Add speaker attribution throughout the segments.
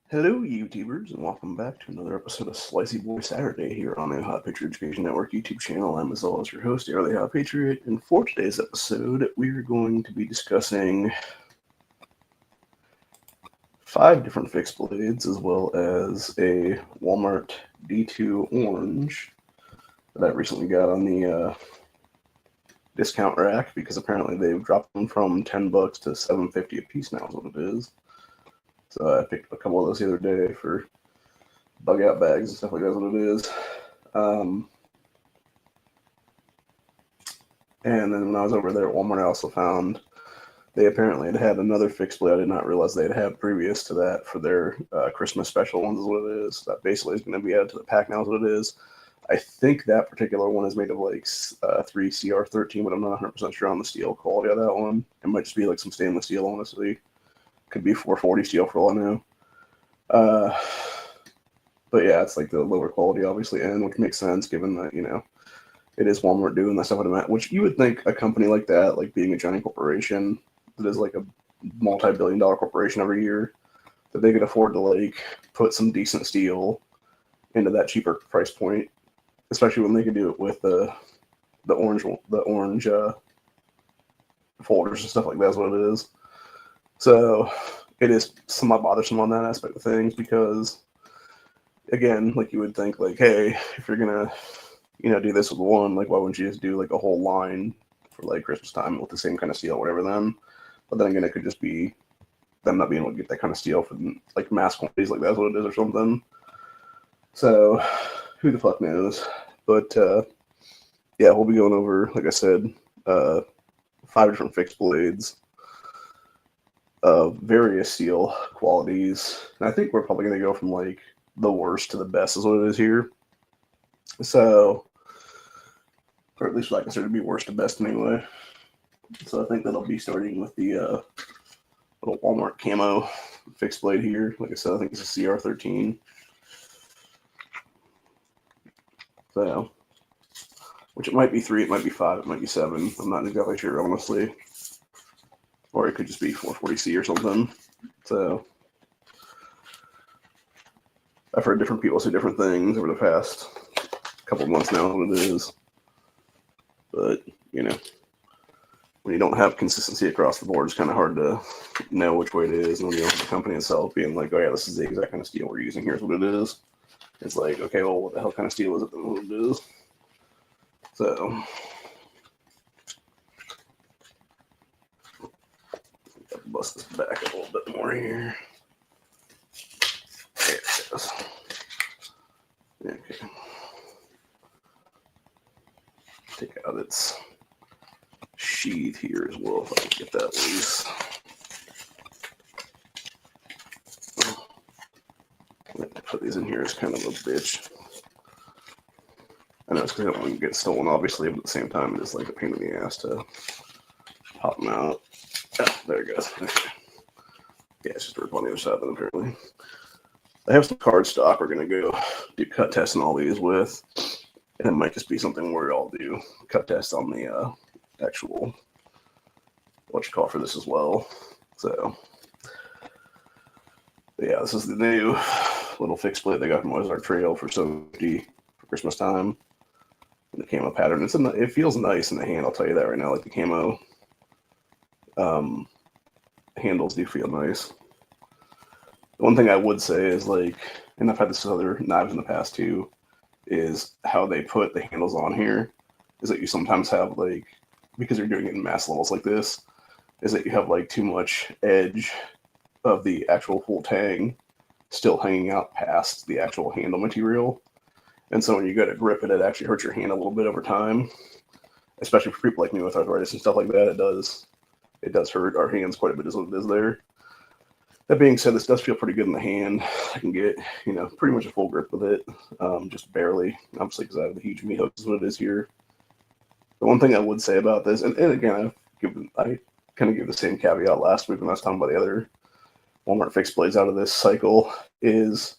Speaker 1: Hello, YouTubers, and welcome back to another episode of Slicey Boy Saturday here on the Hot Patriot Education Network YouTube channel. I'm, as always, your host, the Hot Patriot, and for today's episode, we're going to be discussing 5 different fixed blades, as well as a Walmart D2 Orange that I recently got on the discount rack, because apparently they've dropped them from $10 to $7.50 a piece now is what it is. So I picked up a couple of those the other day for bug out bags and stuff like that's what it is. And then when I was over there at Walmart, I also found they apparently had another fixed blade I did not realize they had previous to that for their Christmas special ones is what it is. That basically is going to be added to the pack now is what it is. I think that particular one is made of like 3CR13, but I'm not 100% sure on the steel quality of that one. It might just be like some stainless steel, honestly. Could be 440 steel for all I know. But yeah, it's like the lower quality, obviously, and which makes sense given that, it is Walmart doing that stuff at a which you would think a company like that, like being a giant corporation that is like a multi-billion-dollar corporation every year, that they could afford to like put some decent steel into that cheaper price point, especially when they could do it with the orange folders and stuff like that is what it is. So it is somewhat bothersome on that aspect of things because, again, like you would think, like, hey, if you're gonna, do this with one, like, why wouldn't you just do like a whole line for like Christmas time with the same kind of steel, or whatever? Then, but then again, it could just be them not being able to get that kind of steel for like mass quantities, like that's what it is, or something. So who the fuck knows? But yeah, we'll be going over, like I said, 5 different fixed blades of various steel qualities. And I think we're probably going to go from like the worst to the best is what it is here. So, or at least what I consider to be worst to best anyway. So I think that'll be starting with the little Walmart camo fixed blade here. Like I said, I think it's a CR13. So, which it might be 3, it might be 5, it might be 7. I'm not exactly sure, honestly. Or it could just be 440C or something. So I've heard different people say different things over the past couple of months now what it is. But, when you don't have consistency across the board, it's kind of hard to know which way it is. And when the company itself being like, oh yeah, this is the exact kind of steel we're using, here's what it is. It's like, okay, well, what the hell kind of steel is it? What it is. So bust this back a little bit more here. There it goes. Okay. Take out its sheath here as well if I can get that loose. I have to put these in here as kind of a bitch. I know it's because I don't want to get stolen, obviously, but at the same time, it is like a pain in the ass to pop them out. Oh, there it goes. Okay. Yeah, it's just ripped on the other side, then apparently. I have some card stock we're going to go do cut tests on all these with. And it might just be something where I'll do cut tests on the actual, for this as well. So, yeah, this is the new little fixed blade they got from Ozark Trail for $70 for Christmas time. And the camo pattern. It feels nice in the hand, I'll tell you that right now. Like the camo handles do feel nice. The one thing I would say is, like, and I've had this with other knives in the past too, is how they put the handles on here is that you sometimes have, like, because you're doing it in mass levels like this, is that you have like too much edge of the actual full tang still hanging out past the actual handle material. And so when you go to grip it, it actually hurts your hand a little bit over time, especially for people like me with arthritis and stuff like that. It does hurt our hands quite a bit is what it is there. That being said, this does feel pretty good in the hand. I can get, pretty much a full grip with it, just barely, obviously, because I have the huge meat hook is what it is here. The one thing I would say about this, and again, I kind of gave the same caveat last week when I was talking about the other Walmart fixed blades out of this cycle, is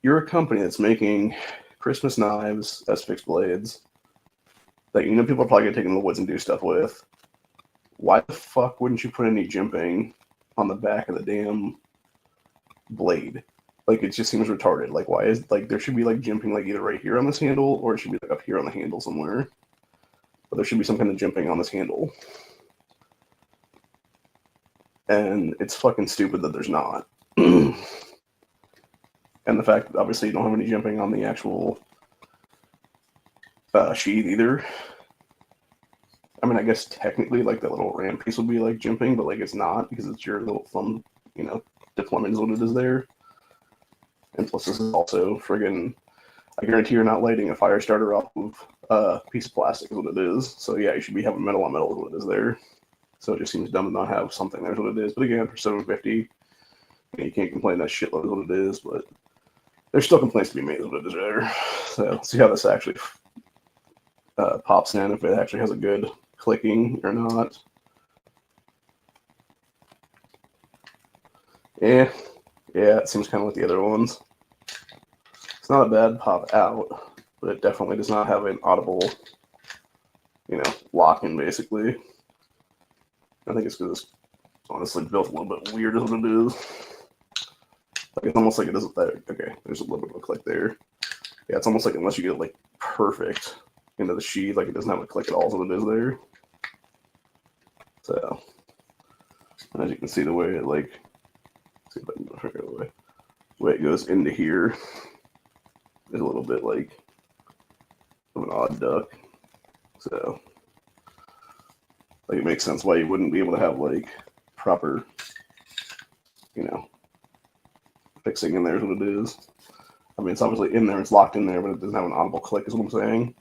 Speaker 1: you're a company that's making Christmas knives as fixed blades that people are probably going to take in the woods and do stuff with. Why the fuck wouldn't you put any jimping on the back of the damn blade. Like, it just seems retarded. Like, why is, like, there should be, like, jimping, like, either right here on this handle, or it should be, like, up here on the handle somewhere. But there should be some kind of jimping on this handle. And it's fucking stupid that there's not. And the fact that, obviously, you don't have any jimping on the actual sheath either. I mean, I guess technically, like, that little ram piece would be, like, jimping, but, like, it's not, because it's your little thumb, you know, deployment is what it is there. And plus, this is also friggin', I guarantee you're not lighting a fire starter off of a piece of plastic is what it is. So yeah, you should be having metal on metal is what it is there. So it just seems dumb to not have something there is what it is. But again, for $750, you can't complain that shitload is what it is, but there's still complaints to be made is what it is there. So let's see how this actually pops in, if it actually has a good clicking or not. Yeah, it seems kind of like the other ones. It's not a bad pop out, but it definitely does not have an audible, you know, lock-in, basically. I think it's because it's honestly built a little bit weird is what it is. Like, it's almost like it doesn't, okay, there's a little bit of a click there. Yeah, it's almost like unless you get it, like, perfect into the sheath, like, it doesn't have a click at all is what it is there. So, as you can see, the way it, like, see if I can figure out the way it goes into here is a little bit like of an odd duck. So, like, it makes sense why you wouldn't be able to have, like, proper, you know, fixing in there is what it is. I mean, it's obviously in there, it's locked in there, but it doesn't have an audible click is what I'm saying.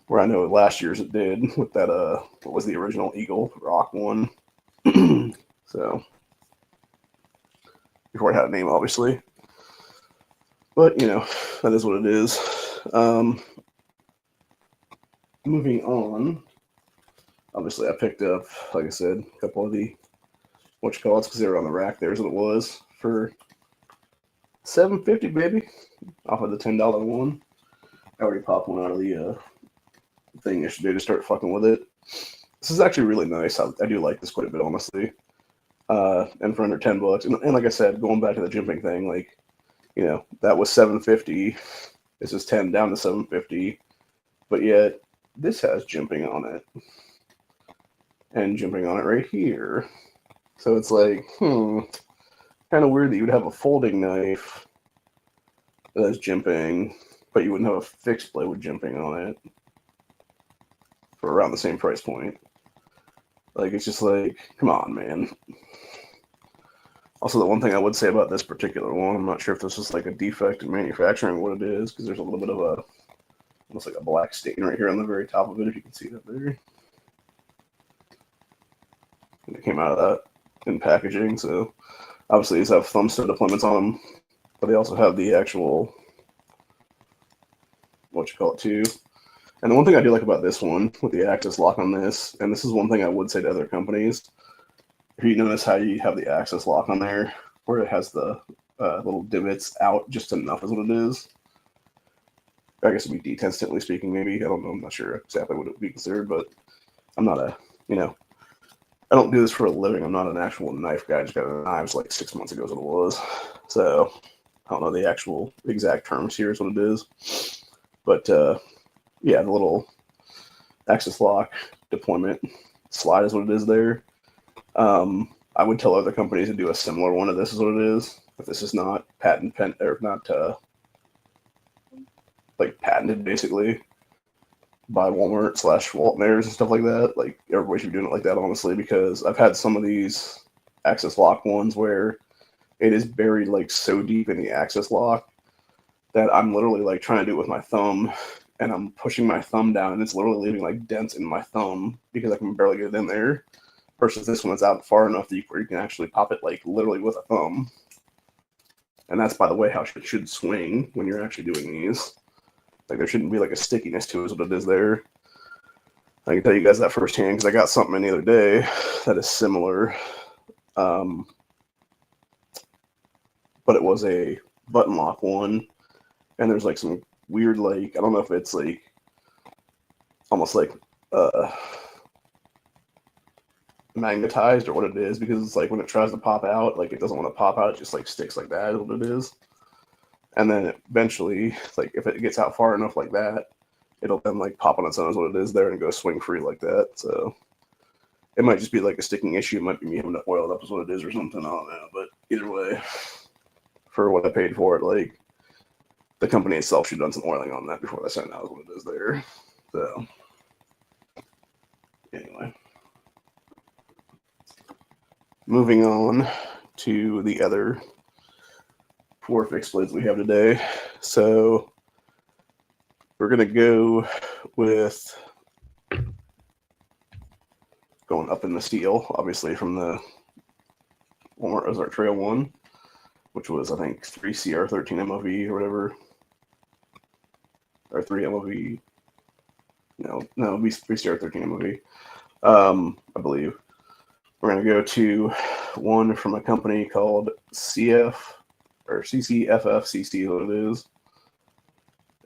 Speaker 1: Where I know last year's it did with that, what was the original Eagle Rock one. So, before it had a name, obviously. But, you know, that is what it is. Moving on. Obviously, I picked up, like I said, a couple of the, because they were on the rack. There's what it was for $7.50, baby, off of the $10 one. I already popped one out of the thing yesterday to start fucking with it. This is actually really nice. I do like this quite a bit, honestly. And for under $10, and like I said, going back to the jimping thing, like, you know, that was $7.50. This is 10 down to $7.50, but yet this has jimping on it, and jimping on it right here. So it's like, kind of weird that you would have a folding knife that's jimping, but you wouldn't have a fixed blade with jimping on it for around the same price point. Like, it's just like, come on, man. Also, the one thing I would say about this particular one, I'm not sure if this is like a defect in manufacturing or what it is, because there's a little bit of a, almost like a black stain right here on the very top of it, if you can see that there. And it came out of that in packaging, so obviously these have thumb stud deployments on them, but they also have the actual, too. And the one thing I do like about this one, with the access lock on this, and this is one thing I would say to other companies, if you notice how you have the access lock on there, where it has the little divots out just enough is what it is. I guess it would be D10 technically speaking, maybe. I don't know. I'm not sure exactly what it would be considered, but I'm not a, you know, I don't do this for a living. I'm not an actual knife guy. I just got knives like 6 months ago is what it was. So I don't know the actual exact terms here is what it is. But yeah, the little access lock deployment slide is what it is there. I would tell other companies to do a similar one to this is what it is. If this is not like patented basically by Walmart / Walt Mayors and stuff like that, like everybody should be doing it like that, honestly, because I've had some of these access lock ones where it is buried like so deep in the access lock that I'm literally like trying to do it with my thumb, and I'm pushing my thumb down and it's literally leaving like dents in my thumb because I can barely get it in there. Versus this one that's out far enough that where you can actually pop it like literally with a thumb. And that's, by the way, how it should swing when you're actually doing these. Like, there shouldn't be like a stickiness to it is what it is there. I can tell you guys that firsthand because I got something in the other day that is similar. But it was a button lock one. And there's like some weird, like, I don't know if it's like almost like magnetized or what it is, because it's like when it tries to pop out, like it doesn't want to pop out, it just like sticks like that is what it is. And then eventually, like if it gets out far enough like that, it'll then like pop on its own is what it is there and go swing free like that. So it might just be like a sticking issue. It might be me having to oil it up is what it is or something. I don't know. But either way, for what I paid for it, like the company itself should have done some oiling on that before they sent it out is what it is there. So anyway, moving on to the other 4 fixed blades we have today. So we're going to go with going up in the steel, obviously from the Walmart Ozark Trail 1, which was, I think, 3 CR13 MOV or whatever. Or 3 MOV. No, it'd be 3 CR13 MOV, I believe. We're going to go to one from a company called CF, or CCFFCC, what it is.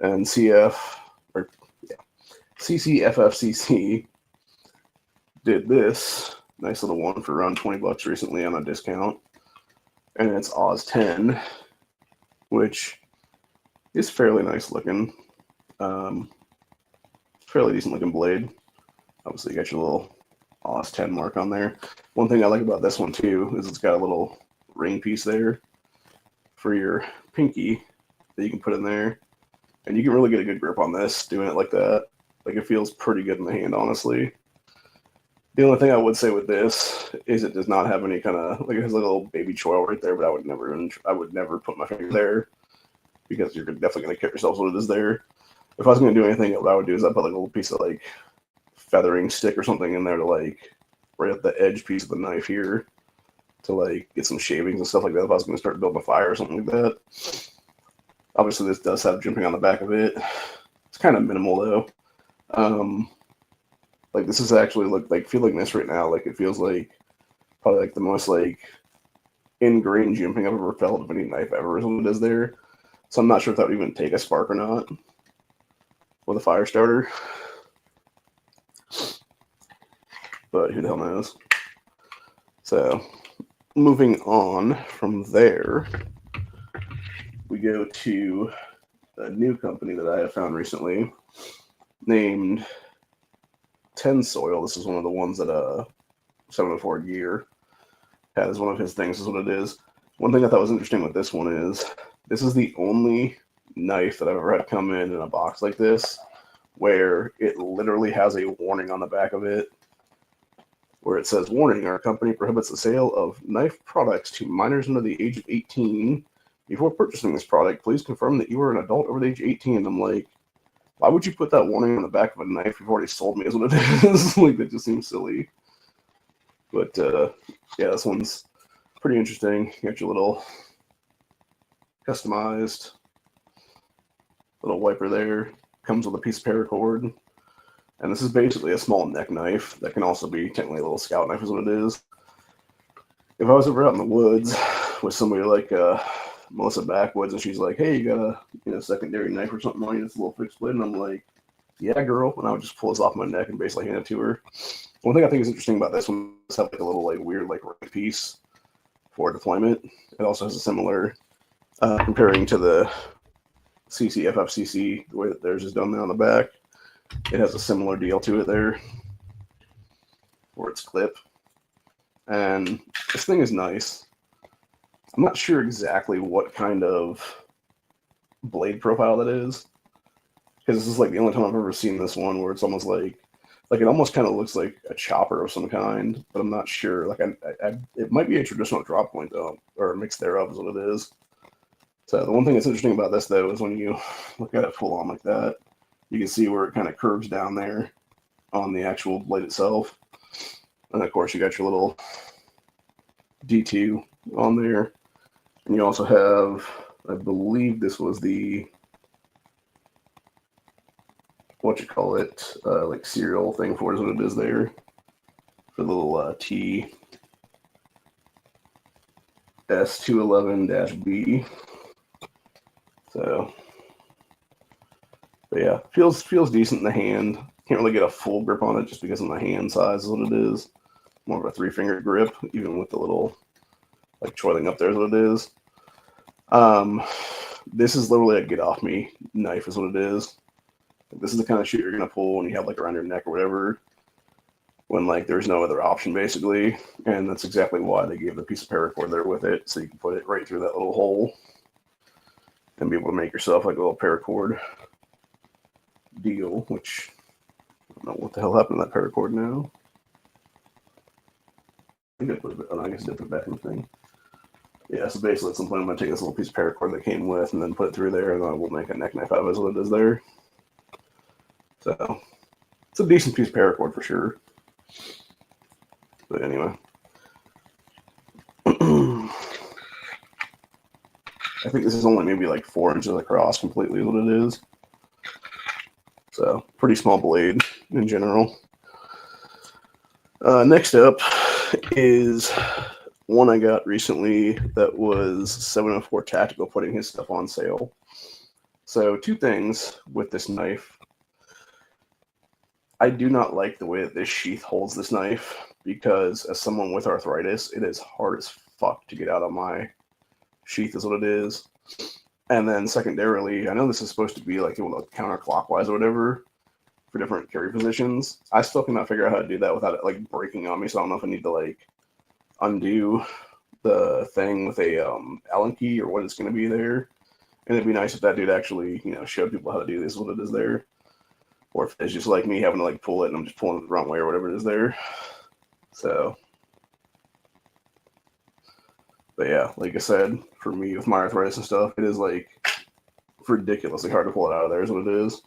Speaker 1: And CCFFCC did this nice little one for around $20 recently on a discount. And it's Oz 10, which is fairly nice looking. Fairly decent looking blade. Obviously, you got your little Oz 10 mark on there. One thing I like about this one too is it's got a little ring piece there for your pinky that you can put in there. And you can really get a good grip on this doing it like that. Like it feels pretty good in the hand, honestly. The only thing I would say with this is it does not have any kind of, like it has a little baby choil right there, but I would never put my finger there because you're definitely going to cut yourself what it is there. If I was going to do anything, what I would do is I'd put like a little piece of like feathering stick or something in there to like right at the edge piece of the knife here to like get some shavings and stuff like that if I was going to start building a fire or something like that. Obviously, this does have jimping on the back of it. It's kind of minimal though. Like this is actually feeling this right now. Like it feels like probably like the most like ingrained jimping I've ever felt of any knife ever is what it is there. So I'm not sure if that would even take a spark or not with a fire starter. But who the hell knows? So moving on from there, we go to a new company that I have found recently named Tensoil. This is one of the ones that 704 Gear had as one of his things, is what it is. One thing I thought was interesting with this one is this is the only knife that I've ever had come in a box like this where it literally has a warning on the back of it where it says, "Warning, our company prohibits the sale of knife products to minors under the age of 18. Before purchasing this product, please confirm that you are an adult over the age of 18. And I'm like, why would you put that warning on the back of a knife you've already sold me is what it is? Like, that just seems silly. But, yeah, this one's pretty interesting. You got your little customized little wiper there. Comes with a piece of paracord. And this is basically a small neck knife that can also be technically a little scout knife is what it is. If I was ever out in the woods with somebody like Melissa Backwoods and she's like, "Hey, you got a secondary knife or something on you that's a little fixed blade?" And I'm like, "Yeah, girl." And I would just pull this off my neck and basically hand it to her. One thing I think is interesting about this one is have like a little like weird like ring piece for deployment. It also has a similar comparing to the CCFFCC, the way that theirs is done there on the back. It has a similar deal to it there for its clip. And this thing is nice. I'm not sure exactly what kind of blade profile that is, because this is like the only time I've ever seen this one where it's almost like it almost kind of looks like a chopper of some kind, but I'm not sure. Like it might be a traditional drop point though, or a mix thereof is what it is. So the one thing that's interesting about this though is when you look at it full on like that, you can see where it kind of curves down there on the actual blade itself. And of course you got your little D2 on there. And you also have, I believe this was the, like serial thing for it is what it is there. For the little T S211-B. So, but yeah, feels decent in the hand. Can't really get a full grip on it just because of my hand size is what it is. more of a 3-finger grip, even with the little like choiling up there is what it is. This is literally a get off me knife is what it is. This is the kind of shit you're gonna pull when you have like around your neck or whatever, when like there's no other option basically. And that's exactly why they gave the piece of paracord there with it, so you can put it right through that little hole and be able to make yourself like a little paracord deal, which I don't know what the hell happened to that paracord now. I think I put it, oh, I guess I put it back in the thing. Yeah, so basically at some point I'm going to take this little piece of paracord that came with and then put it through there, and then we'll make a neck knife out of it, is what it is there. So, it's a decent piece of paracord for sure. But anyway. I think this is only maybe like 4 inches across completely is what it is. So, pretty small blade in general. Next up is one I got recently that was 704 Tactical putting his stuff on sale. So 2 things with this knife. I do not like the way that this sheath holds this knife, because as someone with arthritis, it is hard as fuck to get out of my sheath is what it is. And then secondarily, I know this is supposed to be like counterclockwise or whatever for different carry positions. I still cannot figure out how to do that without it like breaking on me, so I don't know if I need to like undo the thing with a Allen key or what it's going to be there. And it'd be nice if that dude actually, showed people how to do this, what it is there. Or if it's just like me having to like pull it and I'm just pulling it the wrong way or whatever it is there. So, but yeah, like I said, for me with my arthritis and stuff, it is like ridiculously hard to pull it out of there is what it is.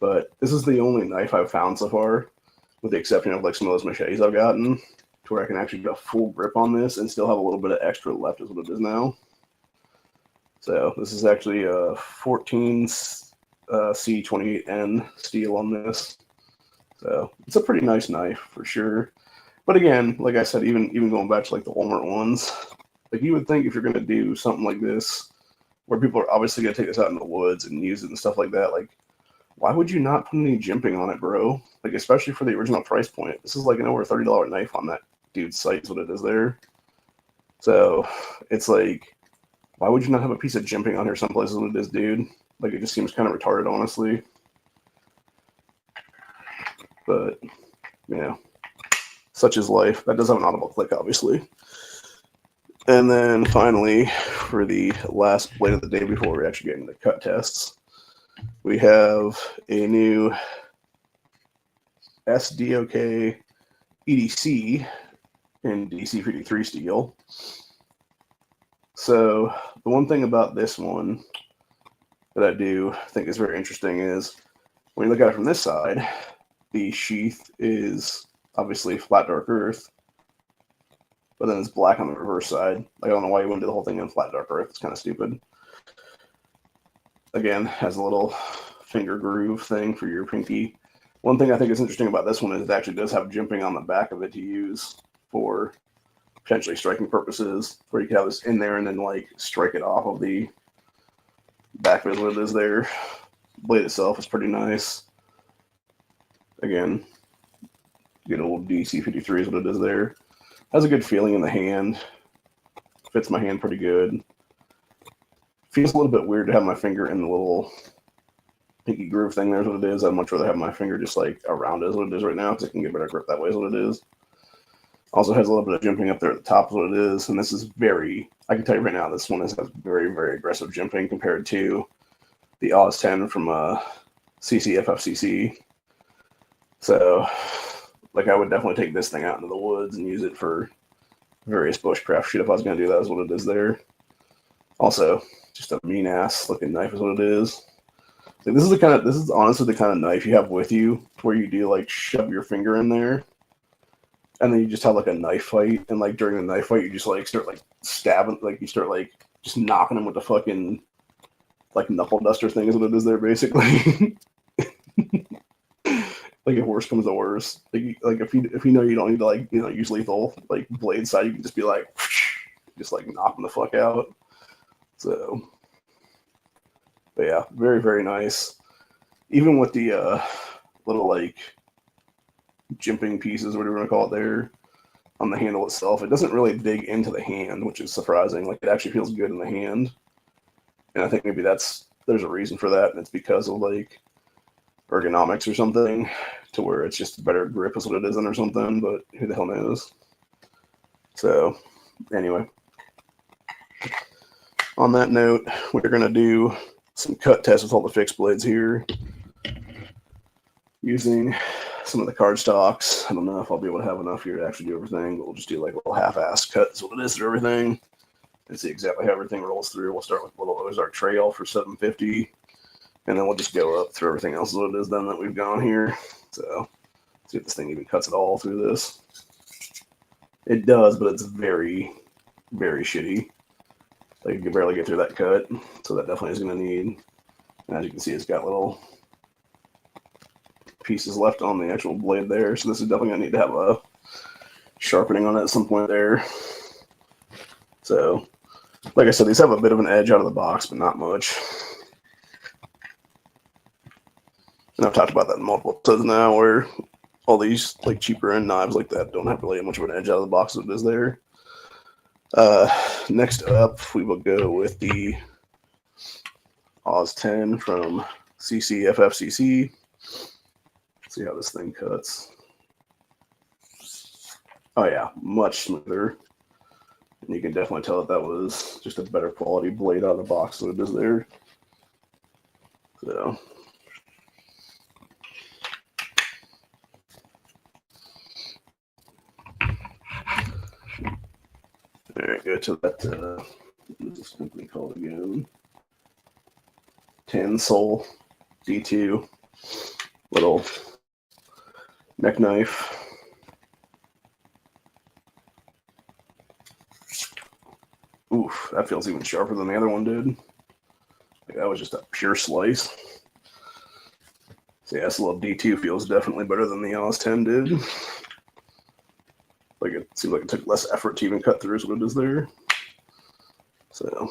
Speaker 1: But this is the only knife I've found so far, with the exception of like some of those machetes I've gotten, to where I can actually get a full grip on this and still have a little bit of extra left is what it is now. So this is actually a 14 C28N steel on this. So it's a pretty nice knife for sure. But again, like I said, even going back to like the Walmart ones, like you would think if you're going to do something like this, where people are obviously going to take this out in the woods and use it and stuff like that, like why would you not put any jimping on it, bro? Like especially for the original price point. This is like an over $30 knife on that dude's site is what it is there. So it's like, why would you not have a piece of jimping on here someplace as what it is, dude? Like it just seems kind of retarded, honestly. But yeah, such is life. That does have an audible click, obviously. And then finally, for the last blade of the day before we actually get into cut tests, we have a new SDOK EDC in DC53 steel. So the one thing about this one that I do think is very interesting is when you look at it from this side, the sheath is obviously flat dark earth, but then it's black on the reverse side. I don't know why you wouldn't do the whole thing in flat dark earth. It's kind of stupid. Again, has a little finger groove thing for your pinky. One thing I think is interesting about this one is it actually does have jimping on the back of it to use for potentially striking purposes, where you can have this in there and then like strike it off of the back of it, what it is there. Blade itself is pretty nice. Again, good old DC53 is what it is there. Has a good feeling in the hand. Fits my hand pretty good. Feels a little bit weird to have my finger in the little pinky groove thing there is what it is. I'd much rather have my finger just like around it is what it is right now, because I can get better grip that way is what it is. Also has a little bit of jimping up there at the top is what it is. And this is very, I can tell you right now, this one has very, very aggressive jimping compared to the Oz 10 from CCFFCC. So, like, I would definitely take this thing out into the woods and use it for various bushcraft shit if I was going to do that, is what it is there. Also, just a mean ass looking knife is what it is. Like, this is honestly the kind of knife you have with you where you do like shove your finger in there and then you just have like a knife fight, and like during the knife fight you just like start like stabbing, like you start like just knocking them with the fucking like knuckle duster thing is what it is there basically. Like if worse comes to worse, like if you know you don't need to like use lethal like blade side, you can just be like just like knock them the fuck out. So, but yeah, very, very nice. Even with the little like jimping pieces, whatever you want to call it there, on the handle itself. It doesn't really dig into the hand, which is surprising. Like, it actually feels good in the hand. And I think maybe there's a reason for that, and it's because of like ergonomics or something, to where it's just better grip is what it isn't or something, but who the hell knows. So anyway, on that note, we're going to do some cut tests with all the fixed blades here using some of the card stocks. I don't know if I'll be able to have enough here to actually do everything, but we'll just do like a little half-assed cut is what it is through everything and see exactly how everything rolls through. We'll start with a little Ozark Trail for 750, and then we'll just go up through everything else is what it is then that we've gone here. So see if this thing even cuts it all through this. It does, but it's very, very shitty. Like, you can barely get through that cut, so that definitely is going to need, and as you can see, it's got little pieces left on the actual blade there, so this is definitely going to need to have a sharpening on it at some point there. So, like I said, these have a bit of an edge out of the box, but not much. And I've talked about that in multiple episodes now, where all these like cheaper end knives like that don't have really much of an edge out of the box as it is there. Next up, we will go with the Oz 10 from CCFFCC. See how this thing cuts. Oh yeah, much smoother. And you can definitely tell that was just a better quality blade out of the box than it is there. So. All right, go to that, what is this company called again? Tansol D2 little neck knife. Oof, that feels even sharper than the other one did. Like, that was just a pure slice. So yeah, this little D2 feels definitely better than the Oz 10 did. Like, it seems like it took less effort to even cut through as what it is there. So,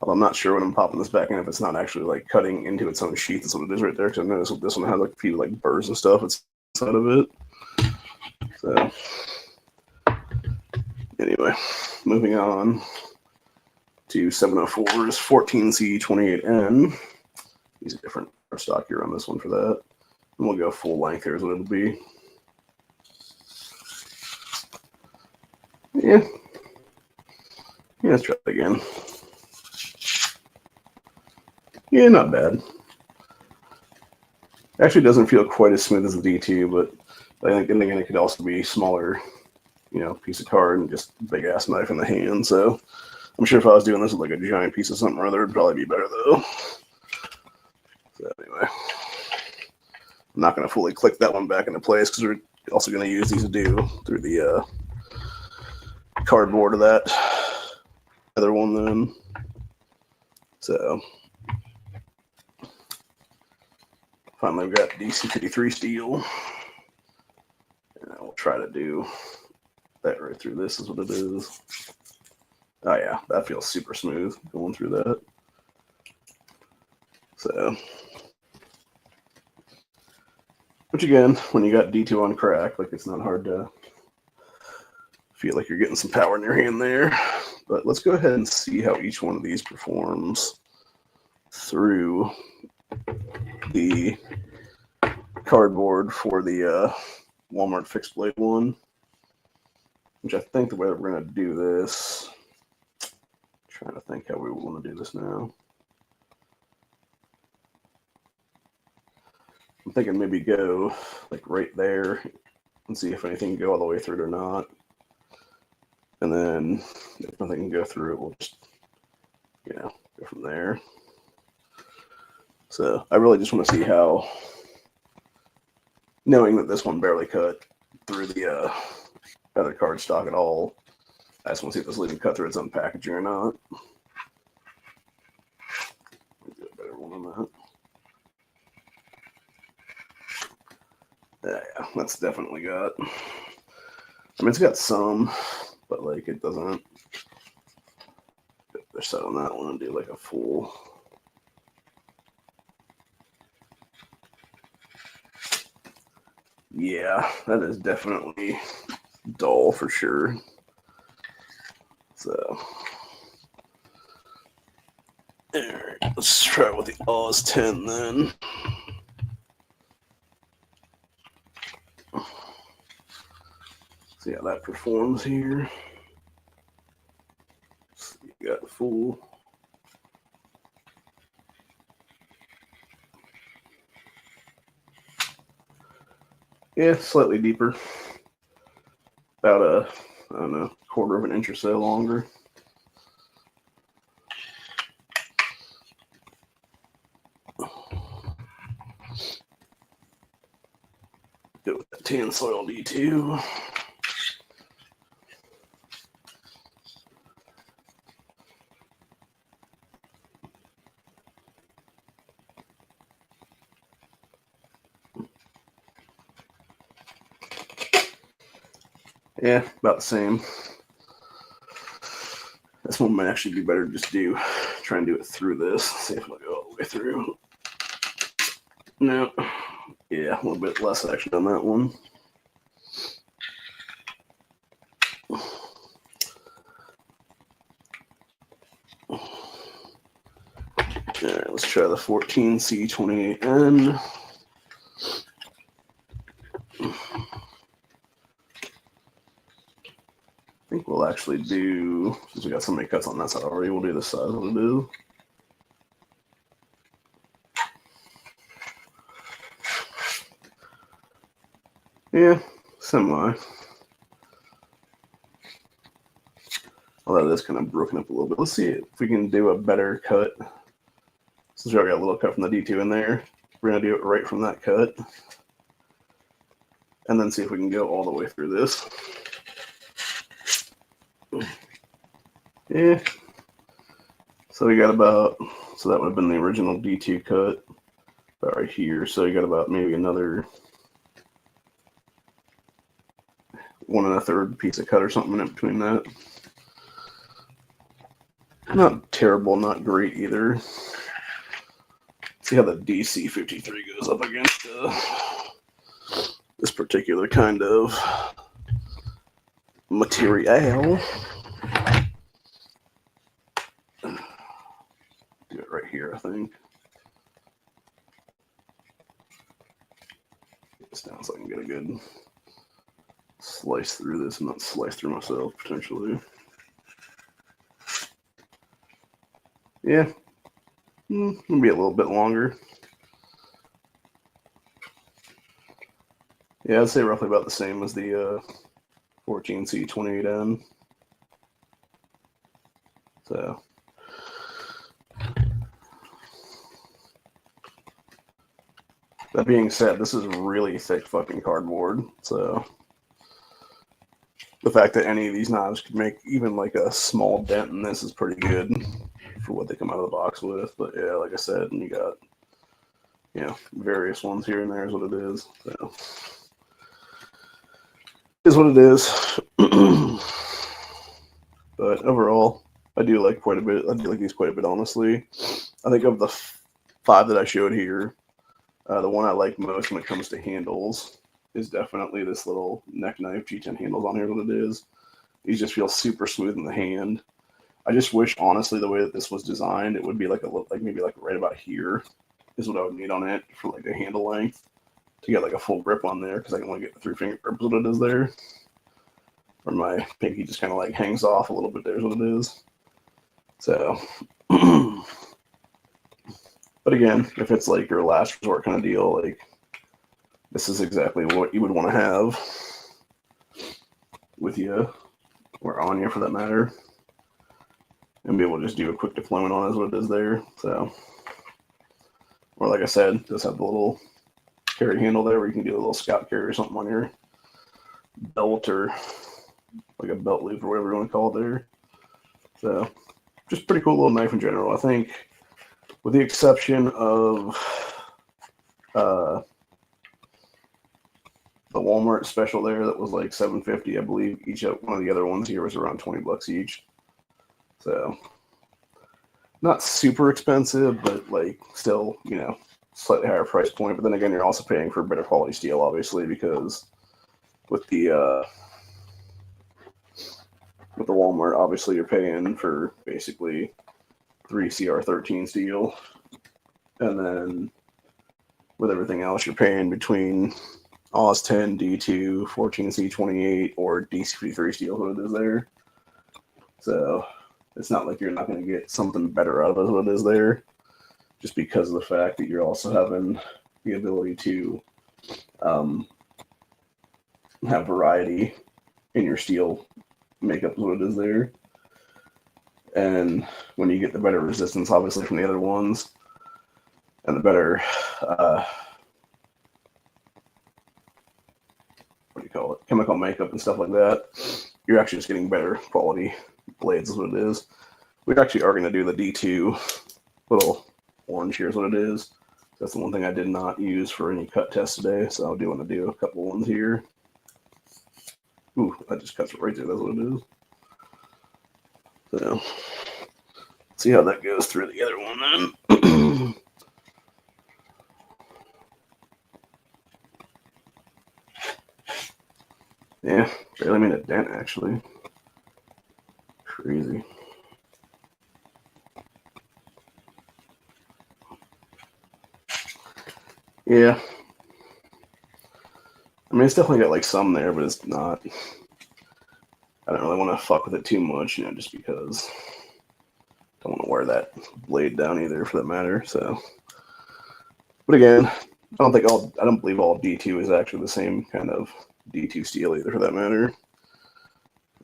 Speaker 1: although I'm not sure when I'm popping this back in if it's not actually like cutting into its own sheath. That's what it is right there. Because I noticed this one has like a few like burrs and stuff inside of it. So, anyway, moving on to 704's 14C28N. Use a different stock here on this one for that. And we'll go full length here is what it'll be. Yeah. Yeah, let's try it again. Yeah, not bad. Actually doesn't feel quite as smooth as the D2, but I think, and again, it could also be smaller, piece of card and just big ass knife in the hand. So I'm sure if I was doing this with like a giant piece of something or other, it'd probably be better though. So anyway, I'm not going to fully click that one back into place because we're also going to use these to do through the cardboard of that other one then. So finally we've got DC53 steel, and we'll try to do that right through this is what it is. Oh yeah, that feels super smooth going through that. So, which again, when you got D2 on crack, like, it's not hard to feel like you're getting some power in your hand there. But let's go ahead and see how each one of these performs through the cardboard for the Walmart fixed blade one, which I think the way that we're going to do this, trying to think how we want to do this now. I'm thinking maybe go like right there and see if anything can go all the way through it or not. And then if nothing can go through it, we'll just, go from there. So I really just want to see how, knowing that this one barely cut through the other card stock at all, I just want to see if this will even cut through its own packaging or not. Do a better one on that. Yeah, that's definitely got. I mean, it's got some, but like it doesn't. They're set on that one and do like a full. Yeah, that is definitely dull for sure. So, alright, let's try with the Oz 10 then. See how that performs here. So you got the full. Yeah, slightly deeper. About I don't know, quarter of an inch or so longer. Go with that tan soil D2. Yeah, about the same. This one might actually be better to just try and do it through this. See if it'll go all the way through. No. Yeah, a little bit less action on that one. Alright, let's try the 14C28N. I think we'll actually do, since we got so many cuts on that side already, we'll do the size of it. Yeah, semi. Although it is kind of broken up a little bit. Let's see if we can do a better cut. Since we already got a little cut from the D2 in there, we're going to do it right from that cut. And then see if we can go all the way through this. Yeah. So we got about, so that would have been the original D2 cut, about right here. So you got about maybe another 1 1/3 piece of cut or something in between that. Not terrible, not great either. See how the DC53 goes up against this particular kind of material. Do it right here, I think. Get this down so I can get a good slice through this and not slice through myself, potentially. Yeah. It'll be a little bit longer. Yeah, I'd say roughly about the same as the 14C28N. So. That being said, this is really thick fucking cardboard, so the fact that any of these knives could make even like a small dent in this is pretty good for what they come out of the box with. But yeah, like I said, and you got, you know, various ones here and there is what it is. So is what it is. But overall, I do like quite a bit. I do like these quite a bit, honestly. I think of the 5 that I showed here, the one I like most when it comes to handles is definitely this little neck knife. G10 handles on here is what it is. These just feel super smooth in the hand. I just wish, honestly, the way that this was designed, it would be like maybe like right about here is what I would need on it for like a handle length to get like a full grip on there, because I can only get the 3-finger grip is what it is there. Or my pinky just kind of like hangs off a little bit there is what it is. So, but again, if it's like your last resort kind of deal, like this is exactly what you would want to have with you, or on you for that matter, and be able to just do a quick deployment on is what it is there. So, or like I said, just have the little carry handle there where you can do a little scout carry or something on your belt, or like a belt loop or whatever you want to call it there. So, just pretty cool little knife in general. I think, with the exception of the Walmart special there that was like $7.50, I believe. Each one of the other ones here was around $20 each. So not super expensive, but like still, you know, slightly higher price point, but then again, you're also paying for better quality steel, obviously, because with the Walmart, obviously you're paying for basically 3CR13 steel, and then with everything else, you're paying between Oz 10, D2, 14C28, or DC53 steel, what it is there. So it's not like you're not going to get something better out of it, what it is there, just because of the fact that you're also having the ability to have variety in your steel makeup, what it is there. And when you get the better resistance, obviously, from the other ones, and the better, chemical makeup and stuff like that, you're actually just getting better quality blades, is what it is. We actually are going to do the D2 little orange here is what it is. That's the one thing I did not use for any cut tests today, so I do want to do a couple ones here. Ooh, that just cuts it right there. That's what it is. So, see how that goes through the other one then. Yeah, barely made a dent, actually. Crazy. Yeah. I mean, it's definitely got like some there, but it's not. I don't really want to fuck with it too much, just because I don't want to wear that blade down either, for that matter. So, but again, I don't believe all D2 is actually the same kind of D2 steel either, for that matter.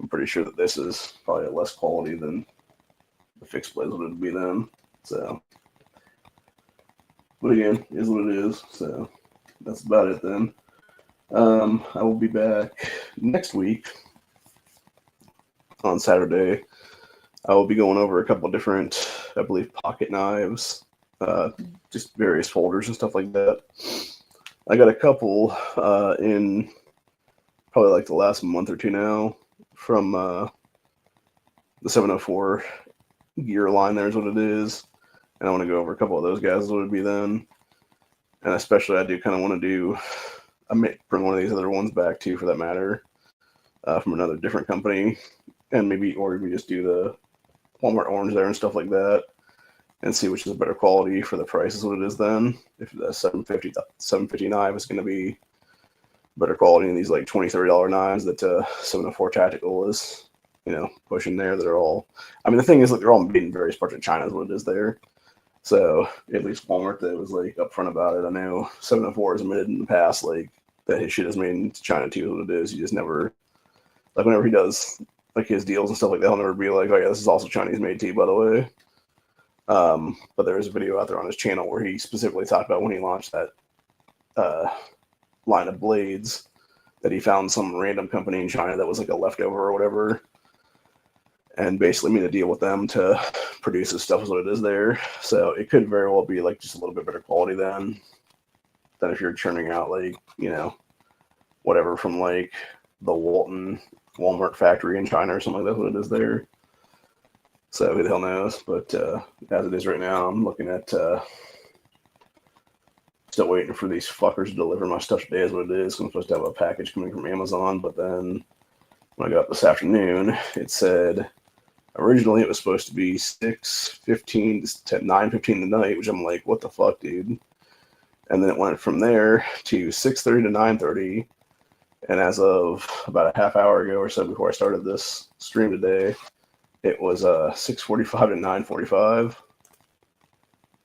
Speaker 1: I'm pretty sure that this is probably less quality than the fixed blades would be then. So, but again, is what it is. So that's about it then. I will be back next week on Saturday. I will be going over a couple different, I believe, pocket knives, just various folders and stuff like that. I got a couple in probably like the last month or two now from the 704 gear line. There's what it is. And I want to go over a couple of those guys, what it would be then. And especially I do kind of want to do, I may bring one of these other ones back too, for that matter, from another different company. And maybe, or we just do the Walmart orange there and stuff like that, and see which is a better quality for the price is what it is then. If the 750 knife is going to be better quality than these like $20, $30 knives that 704 Tactical is, pushing there. That are all, I mean, the thing is that they're all made in various parts of China is what it is there. So at least Walmart, that was like upfront about it. I know 704 has admitted in the past like that his shit is made in China too, is what it is. You just never, like whenever he does like his deals and stuff like that, he'll never be like, oh yeah, this is also Chinese made too, by the way. But there is a video out there on his channel where he specifically talked about when he launched that line of blades, that he found some random company in China that was like a leftover or whatever, and basically made a deal with them to produce his stuff, is what it is there. So it could very well be like just a little bit better quality than if you're churning out like, whatever from like the Walmart factory in China or something like that, what it is there. So who the hell knows? But as it is right now, I'm looking at still waiting for these fuckers to deliver my stuff today, is what it is. I'm supposed to have a package coming from Amazon, but then when I got up this afternoon, it said originally it was supposed to be 6:15 to 9:15 tonight, which I'm like, what the fuck, dude? And then it went from there to 6:30 to 9:30. And as of about a half hour ago or so before I started this stream today, it was 6:45 to 9:45.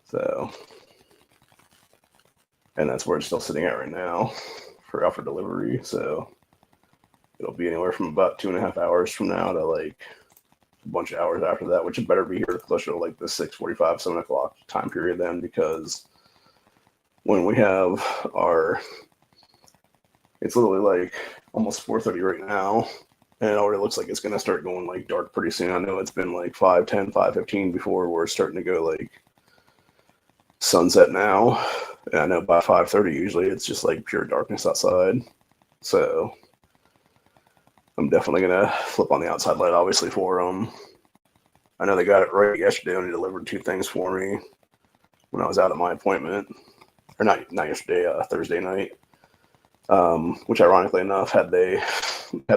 Speaker 1: So, and that's where it's still sitting at right now for out for delivery. So it'll be anywhere from about 2.5 hours from now to like a bunch of hours after that, which had better be here closer to like the 6:45, 7 o'clock time period then, because when we have it's literally like almost 4:30 right now, and it already looks like it's going to start going like dark pretty soon. I know it's been like 5:10, 5:15 before we're starting to go like sunset now. And I know by 5:30 usually it's just like pure darkness outside. So I'm definitely going to flip on the outside light, obviously, for them. I know they got it right yesterday when they delivered 2 things for me when I was out at my appointment. or not yesterday, Thursday night. Which ironically enough, had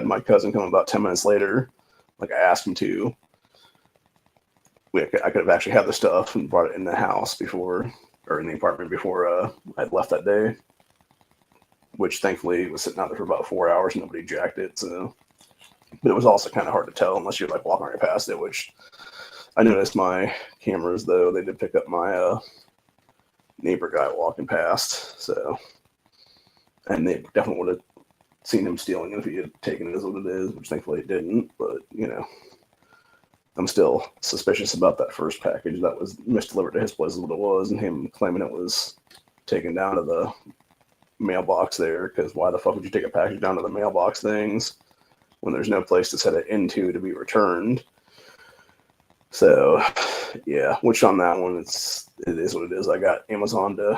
Speaker 1: my cousin come about 10 minutes later, like I asked him to, I could have actually had the stuff and brought it in the house before, or in the apartment before I'd left that day. Which thankfully was sitting out there for about 4 hours. Nobody jacked it, so. But it was also kind of hard to tell unless you're like walking right past it, which I noticed my cameras, though, they did pick up my neighbor guy walking past, so. And they definitely would have seen him stealing it if he had taken it as what it is, which thankfully it didn't, but, I'm still suspicious about that first package that was misdelivered to his place is what it was, and him claiming it was taken down to the mailbox there, because why the fuck would you take a package down to the mailbox things when there's no place to set it into to be returned? So, yeah, which on that one, it is what it is. I got Amazon to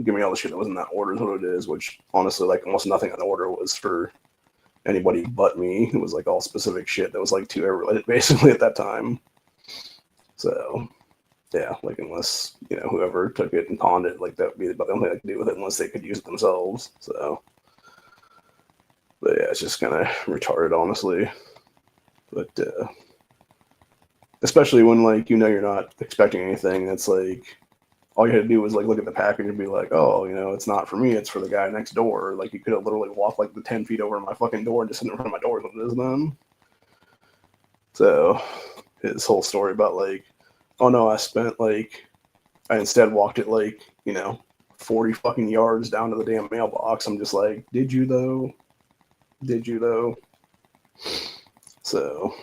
Speaker 1: give me all the shit that was in that order is what it is, which honestly, like almost nothing on the order was for anybody but me. It was like all specific shit that was like 2 related basically at that time. So, yeah, like unless, whoever took it and pawned it, like that would be about the only thing I could do with it unless they could use it themselves. So, but yeah, it's just kind of retarded, honestly. But, especially when, like, you're not expecting anything, that's like, all you had to do was, like, look at the package and be like, oh, it's not for me, it's for the guy next door. Like, you could have literally walked, like, the 10 feet over to my fucking door and just sit in front of my door with it is then. So, his whole story about, like, oh no, I instead walked it, like, 40 fucking yards down to the damn mailbox. I'm just like, did you though? So,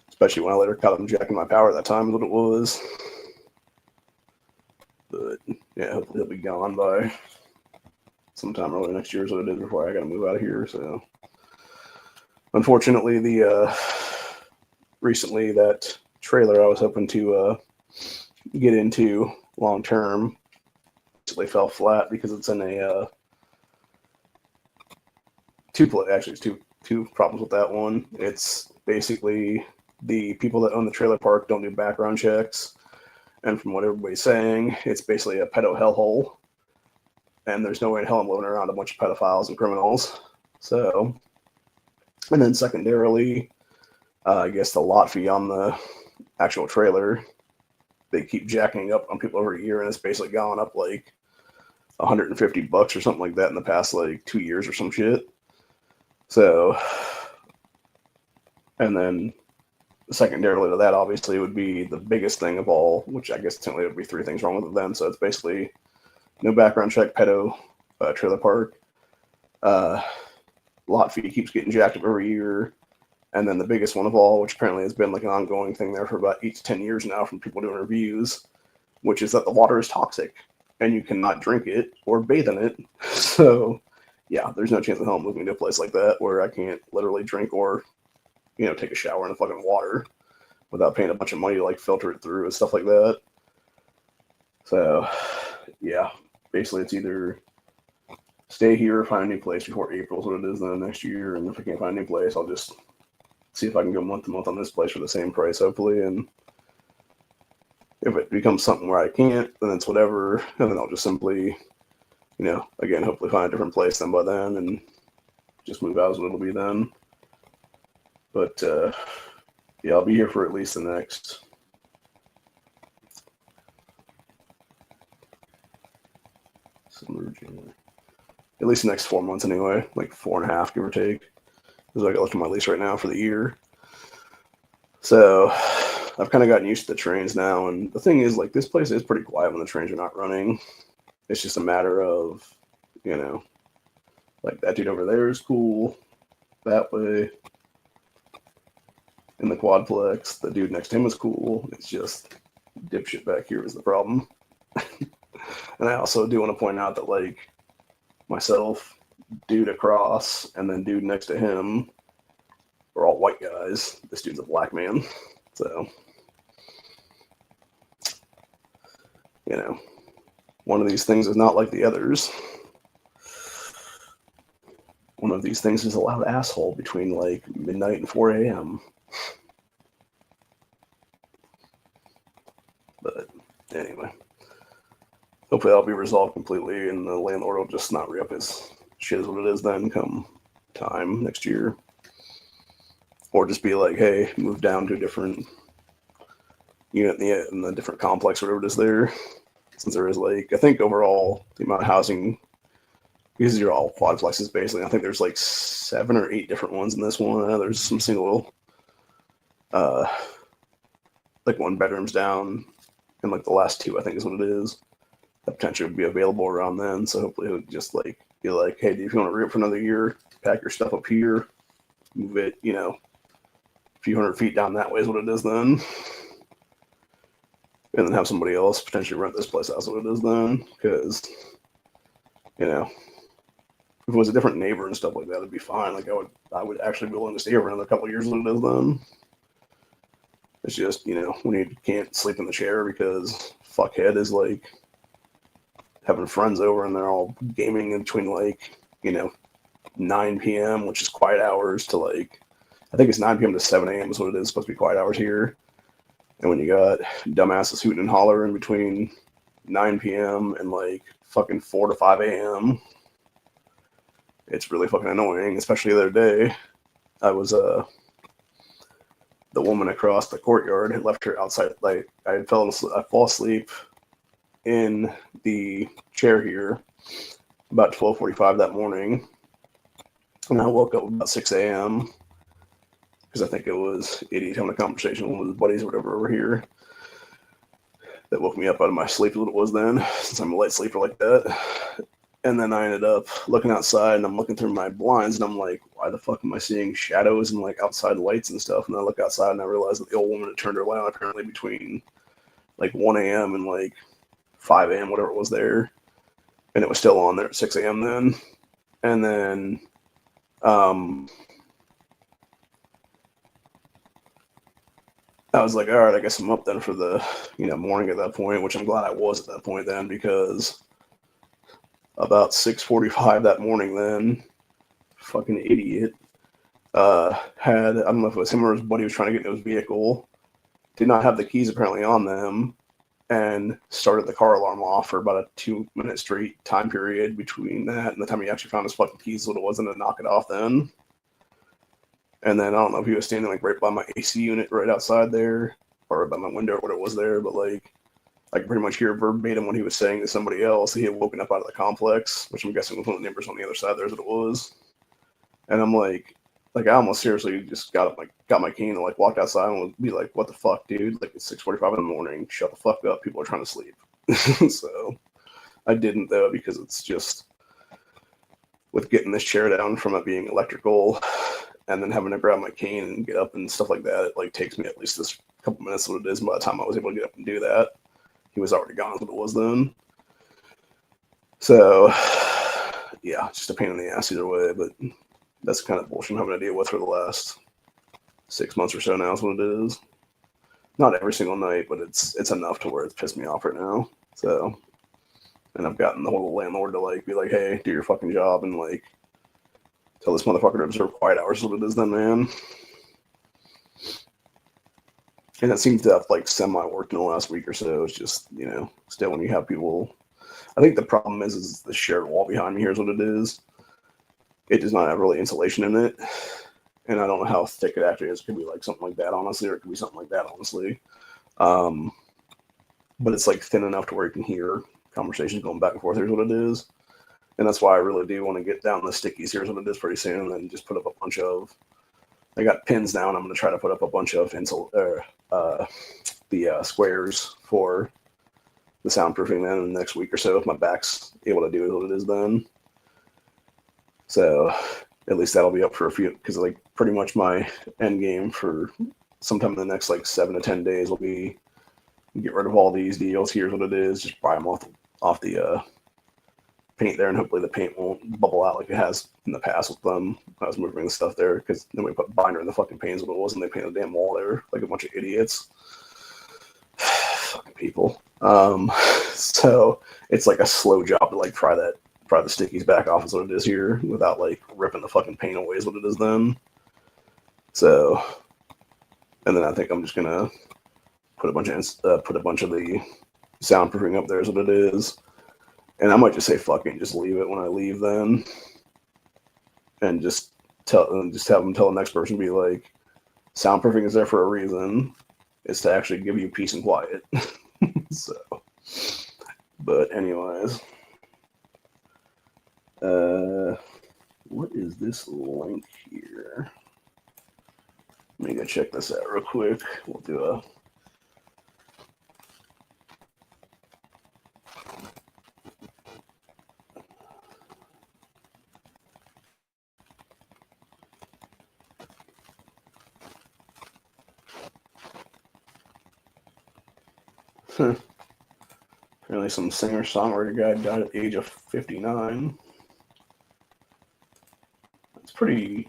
Speaker 1: especially when I later caught him jacking my power at that time is what it was. But, yeah, hopefully he'll be gone by sometime early next year is what it is before I gotta move out of here, so. Unfortunately, recently that trailer I was hoping to get into long term basically fell flat because it's in a two problems with that one. It's basically the people that own the trailer park don't do background checks, and from what everybody's saying, it's basically a pedo hellhole, and there's no way in hell I'm living around a bunch of pedophiles and criminals. So, and then secondarily, I guess the lot fee on the actual trailer, they keep jacking up on people over a year, and it's basically gone up like $150 or something like that in the past like 2 years or some shit. So, and then secondarily to that, obviously, would be the biggest thing of all, which I guess technically would be three things wrong with it then. So it's basically no background check, pedo, trailer park, lot fee keeps getting jacked up every year. And then the biggest one of all, which apparently has been like an ongoing thing there for about 8 to 10 years now from people doing reviews, which is that the water is toxic and you cannot drink it or bathe in it. So, yeah, there's no chance in hell I'm moving to a place like that where I can't literally drink or, take a shower in the fucking water without paying a bunch of money to like filter it through and stuff like that. So, yeah, basically it's either stay here or find a new place before April is what it is then next year. And if I can't find a new place, I'll just see if I can go month to month on this place for the same price, hopefully. And if it becomes something where I can't, then it's whatever. And then I'll just simply, again, hopefully find a different place then by then and just move out as what it'll be then. But, yeah, I'll be here for at least the next summer, January. At least the next 4 months anyway, like 4.5, give or take. Because I got to look at my lease right now for the year. So I've kind of gotten used to the trains now. And the thing is, like, this place is pretty quiet when the trains are not running. It's just a matter of, like that dude over there is cool that way. In the quadplex, the dude next to him is cool. It's just dipshit back here is the problem. And I also do want to point out that, like, myself, dude across, and then dude next to him are all white guys. This dude's a black man. So, one of these things is not like the others. One of these things is a loud asshole between like midnight and 4 a.m. But anyway, hopefully that'll be resolved completely, and the landlord will just not re-up his shit is what it is then come time next year. Or just be like, hey, move down to a different unit in the different complex, whatever it is there. Since there is, like, I think overall, the amount of housing, because these are all quadplexes basically, I think there's like 7 or 8 different ones in this one. There's some single, like 1 bedrooms down, and like the last 2, I think is what it is. That potentially would be available around then. So hopefully it would just like be like, hey, if you want to re-up for another year, pack your stuff up here, move it, a few hundred feet down that way is what it is then. And then have somebody else potentially rent this place out is what it is then. Because, if it was a different neighbor and stuff like that, it'd be fine. Like I would actually be willing to stay here for another couple of years what it is then. It's just, when you can't sleep in the chair because fuckhead is like having friends over and they're all gaming in between like, 9 p.m., which is quiet hours, to like, I think it's 9 p.m. to 7 a.m. is what it is. It's supposed to be quiet hours here. And when you got dumbasses hooting and hollering between 9 p.m. and like fucking 4 to 5 a.m., it's really fucking annoying, especially the other day. I was, the woman across the courtyard had left her outside. Like, I fall asleep in the chair here about 12:45 that morning. And I woke up about 6 a.m. because I think it was idiot having a conversation with his buddies or whatever over here that woke me up out of my sleep, what it was then, since I'm a light sleeper like that. And then I ended up looking outside, and I'm looking through my blinds, and I'm like, why the fuck am I seeing shadows and like outside lights and stuff? And I look outside, and I realize that the old woman had turned her light on apparently between like 1 a.m. and like 5 a.m., whatever it was there. And it was still on there at 6 a.m. then. And then I was like, all right, I guess I'm up then for the, morning at that point, which I'm glad I was at that point then, because about 6:45 that morning then, fucking idiot, I don't know if it was him or his buddy was trying to get into his vehicle, did not have the keys apparently on them, and started the car alarm off for about a 2-minute straight time period between that and the time he actually found his fucking keys, what it wasn't to knock it off then. And then I don't know if he was standing like right by my AC unit right outside there, or by my window or what it was there, but like I could pretty much hear verbatim what he was saying to somebody else. He had woken up out of the complex, which I'm guessing was one of the neighbors on the other side there is what it was. And I'm like I almost seriously just got my cane and like walked outside and would be like, what the fuck, dude? Like it's 6:45 in the morning. Shut the fuck up. People are trying to sleep. So I didn't though, because it's just with getting this chair down from it being electrical and then having to grab my cane and get up and stuff like that, it like takes me at least this couple minutes what it is. By the time I was able to get up and do that, he was already gone, what it was then. So yeah, just a pain in the ass either way, but that's kind of bullshit I'm having to deal with for the last 6 months or so now is what it is. Not every single night, but it's enough to where it's pissed me off right now. So, and I've gotten the whole landlord to like be like, hey, do your fucking job and like tell this motherfucker to observe quiet hours is what it is then, man. And it seems to have like semi-worked in the last week or so. It's just, still when you have people, I think the problem is the shared wall behind me here is what it is. It does not have really insulation in it. And I don't know how thick it actually is. It could be like something like that, honestly, or it could be something like that, honestly. But it's like thin enough to where you can hear conversations going back and forth. Here's what it is. And that's why I really do want to get down the stickies. Here's what it is pretty soon. And then just put up a bunch of, I got pins down. I'm going to try to put up a bunch of squares for the soundproofing then in the next week or so if my back's able to do what it is then. So at least that'll be up for a few, because like pretty much my end game for sometime in the next like 7 to 10 days will be get rid of all these deals. Here's what it is. Just buy them off the paint there, and hopefully the paint won't bubble out like it has in the past with them. I was moving the stuff there because then we put binder in the fucking panes when it wasn't. They painted the damn wall there like a bunch of idiots. Fucking people. So it's like a slow job to like pry the stickies back off is what it is here without like ripping the fucking paint away is what it is then. So, and then I think I'm just gonna put a bunch of the soundproofing up there is what it is. And I might just say fuck it and just leave it when I leave then. And just have them tell the next person, be like, soundproofing is there for a reason. It's to actually give you peace and quiet. So, but anyways, what is this link here? Let me go check this out real quick. We'll do a apparently some singer-songwriter guy died at the age of 59. That's pretty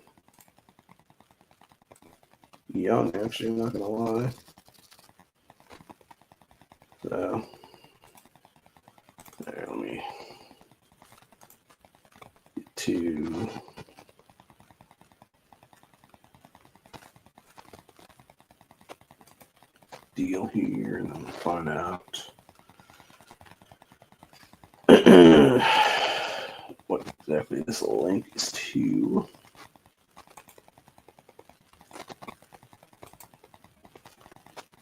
Speaker 1: young, actually, I'm not gonna lie. So, there, let me get to deal here and then find out what exactly this link is to.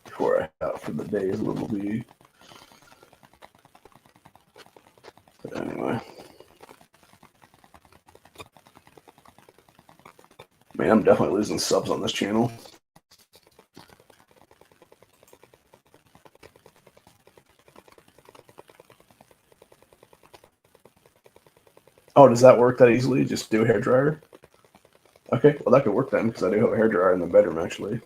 Speaker 1: Before I head out for the day is what it'll be. But anyway. Man, I'm definitely losing subs on this channel. Oh, does that work that easily? Just do a hairdryer? Okay, well that could work then, because I do have a hairdryer in the bedroom actually.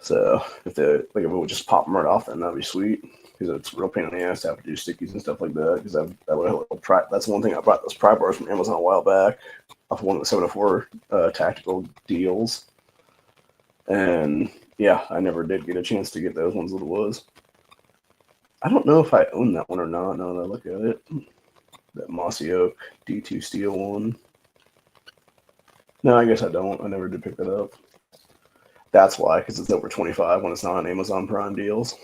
Speaker 1: So if it would just pop them right off, then that'd be sweet. Because it's a real pain in the ass to have to do stickies and stuff like that. Because that would help. That's one thing I bought those pry bars from Amazon a while back, off one of the 704 tactical deals. And yeah, I never did get a chance to get those ones that it was. I don't know if I own that one or not. Now that I look at it, that Mossy Oak D2 steel one. No, I guess I don't. I never did pick that up. That's why, because it's over 25 when it's not on Amazon Prime deals.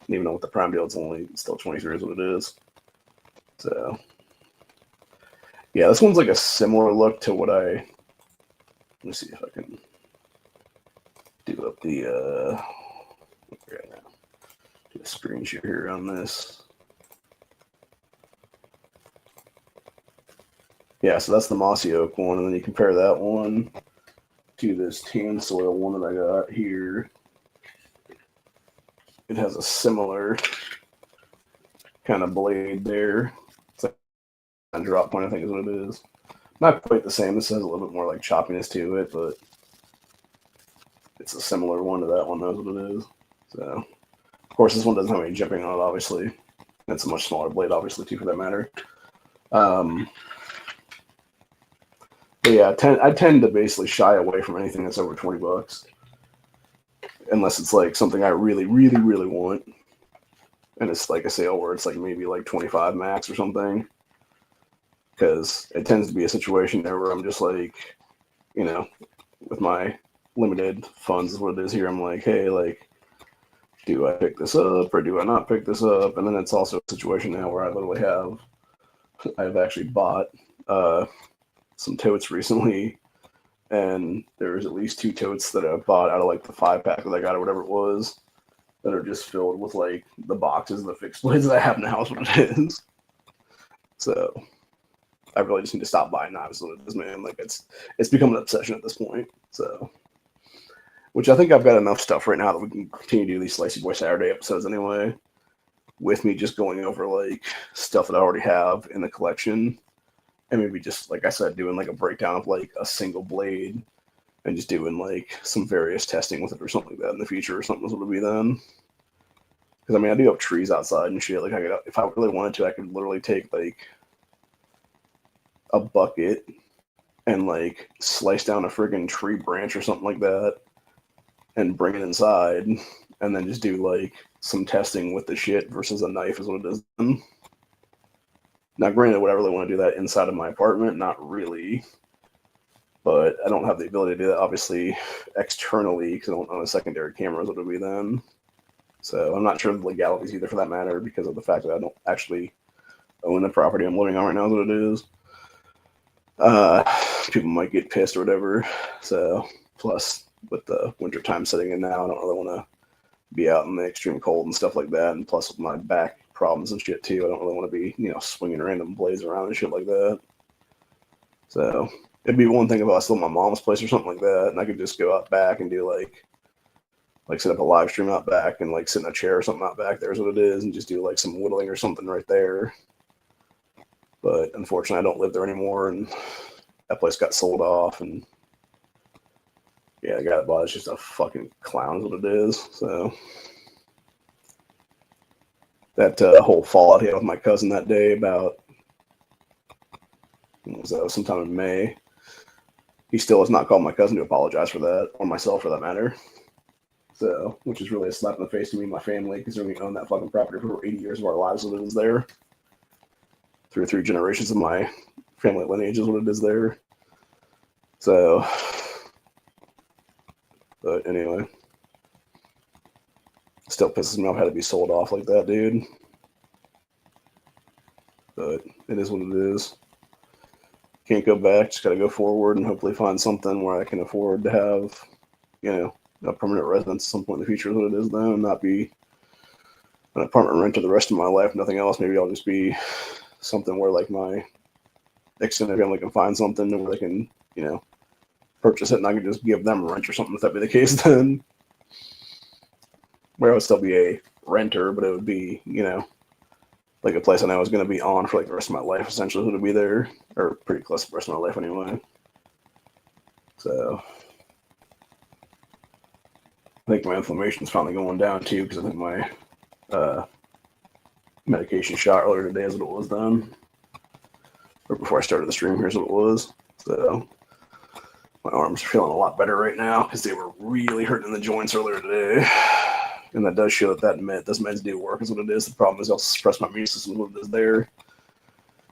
Speaker 1: And even though with the Prime deal, it's still 23 is what it is. So, yeah, this one's like a similar look to what let me see if I can do up the, right now. Do a screen share here on this. Yeah, so that's the Mossy Oak one, and then you compare that one to this tan soil one that I got here. It has a similar kind of blade there. It's like a drop point, I think is what it is. Not quite the same. This has a little bit more like choppiness to it, but it's a similar one to that one. That's what it is. So, of course, this one doesn't have any jimping on it, obviously. It's a much smaller blade, obviously, too, for that matter. But yeah, I tend to basically shy away from anything that's over $20, unless it's like something I really, really, really want, and it's like a sale where it's like maybe like 25 max or something. Because it tends to be a situation there where I'm just like, you know, with my limited funds is what it is here. I'm like, hey, like, do I pick this up or do I not pick this up? And then it's also a situation now where I literally I've actually bought some totes recently, and there's at least 2 totes that I bought out of like the 5-pack that I got or whatever it was, that are just filled with like the boxes of the fixed blades that I have now is what it is. So I really just need to stop buying knives with this, man. Like it's become an obsession at this point. So, which I think I've got enough stuff right now that we can continue to do these Slicey Boy Saturday episodes anyway, with me just going over like stuff that I already have in the collection. And maybe just, like I said, doing like a breakdown of like a single blade and just doing like some various testing with it or something like that in the future or something is what it'll be then. Because I mean, I do have trees outside and shit. Like if I really wanted to, I could literally take like a bucket and like slice down a friggin' tree branch or something like that and bring it inside and then just do like some testing with the shit versus a knife is what it is then. Now, granted, would I really want to do that inside of my apartment? Not really. But I don't have the ability to do that, obviously, externally, because I don't own a secondary camera, as it would be then. So I'm not sure the legalities either for that matter, because of the fact that I don't actually own the property I'm living on right now is what it is. People might get pissed or whatever. So plus with the winter time setting in now, I don't really want to be out in the extreme cold and stuff like that. And plus with my back problems and shit too, I don't really want to be, swinging random blades around and shit like that. So it'd be one thing if I was still at my mom's place or something like that, and I could just go out back and do like set up a live stream out back and like sit in a chair or something out back there is what it is, and just do like some whittling or something right there. But unfortunately, I don't live there anymore, and that place got sold off, and yeah, the guy that bought it's just a fucking clown is what it is. So that whole fallout he had with my cousin that day about, what was that, sometime in May, he still has not called my cousin to apologize for that, or myself for that matter. So, which is really a slap in the face to me and my family, considering we own that fucking property for over 80 years of our lives that it is there. Through 3 generations of my family lineage is what it is there. So, but anyway, still pisses me off how to be sold off like that, dude. But it is what it is. Can't go back, just gotta go forward and hopefully find something where I can afford to have, a permanent residence at some point in the future is what it is then, and not be an apartment renter the rest of my life, nothing else. Maybe I'll just be something where like my extended family can find something where they can, purchase it and I can just give them rent or something if that be the case then. Where I would still be a renter, but it would be, like a place I know is going to be on for like the rest of my life, essentially, who to be there, or pretty close to the rest of my life anyway. So I think my inflammation's finally going down too, because I think my medication shot earlier today is what it was done. Or before I started the stream, here's what it was. So my arms are feeling a lot better right now because they were really hurting in the joints earlier today. And that does show those meds do work is what it is. The problem is they'll suppress my immune system when it is there,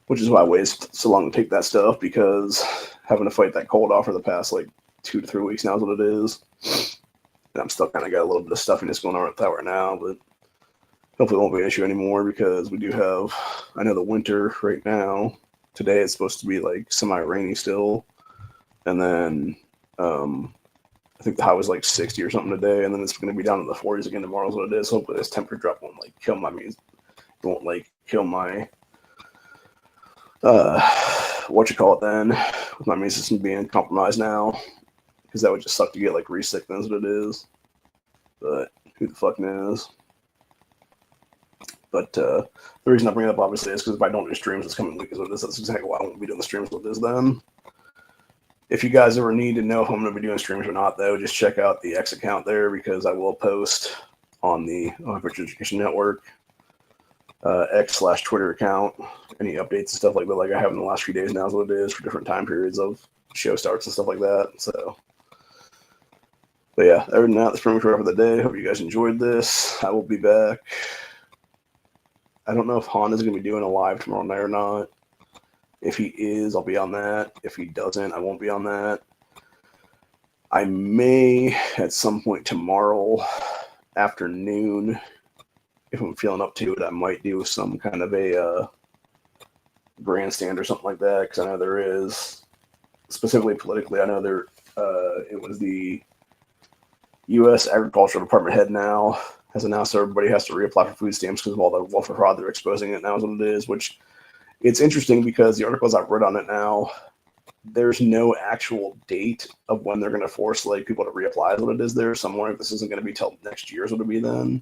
Speaker 1: which is why I waste so long to take that stuff, because having to fight that cold off for the past like 2 to 3 weeks now is what it is. And I'm still kind of got a little bit of stuffiness going on with that right now, but hopefully it won't be an issue anymore, because we do have, I know the winter right now, today it's supposed to be like semi-rainy still. And then I think the high was like 60 or something today, and then it's going to be down in the 40s again tomorrow is what it is. Hopefully this temperature drop won't like kill my immune, won't like kill my what you call it then, with my immune system being compromised now, because that would just suck to get like re-sick. That's what it is. But who the fuck knows? But the reason I bring it up obviously is because if I don't do streams this coming week is what this. That's exactly why I won't be doing the streams with this then. If you guys ever need to know if I'm going to be doing streams or not, though, just check out the X account there, because I will post on the Virtual Education Network X/Twitter account any updates and stuff like that, like I have in the last few days now is what it is, for different time periods of show starts and stuff like that. So, but yeah, other than that, that's pretty much for the day. Hope you guys enjoyed this. I will be back. I don't know if Honda's going to be doing a live tomorrow night or not. If he is, I'll be on that. If he doesn't, I won't be on that. I may, at some point tomorrow afternoon, if I'm feeling up to it, I might do some kind of a grandstand or something like that, because I know there is, specifically politically, I know there, it was the U.S. Agricultural Department head now has announced that everybody has to reapply for food stamps because of all the welfare fraud they're exposing it now is what it is, which it's interesting because the articles I've read on it now, there's no actual date of when they're going to force like people to reapply is what it is there. So I'm wondering if this isn't going to be till next year is what it'll be then.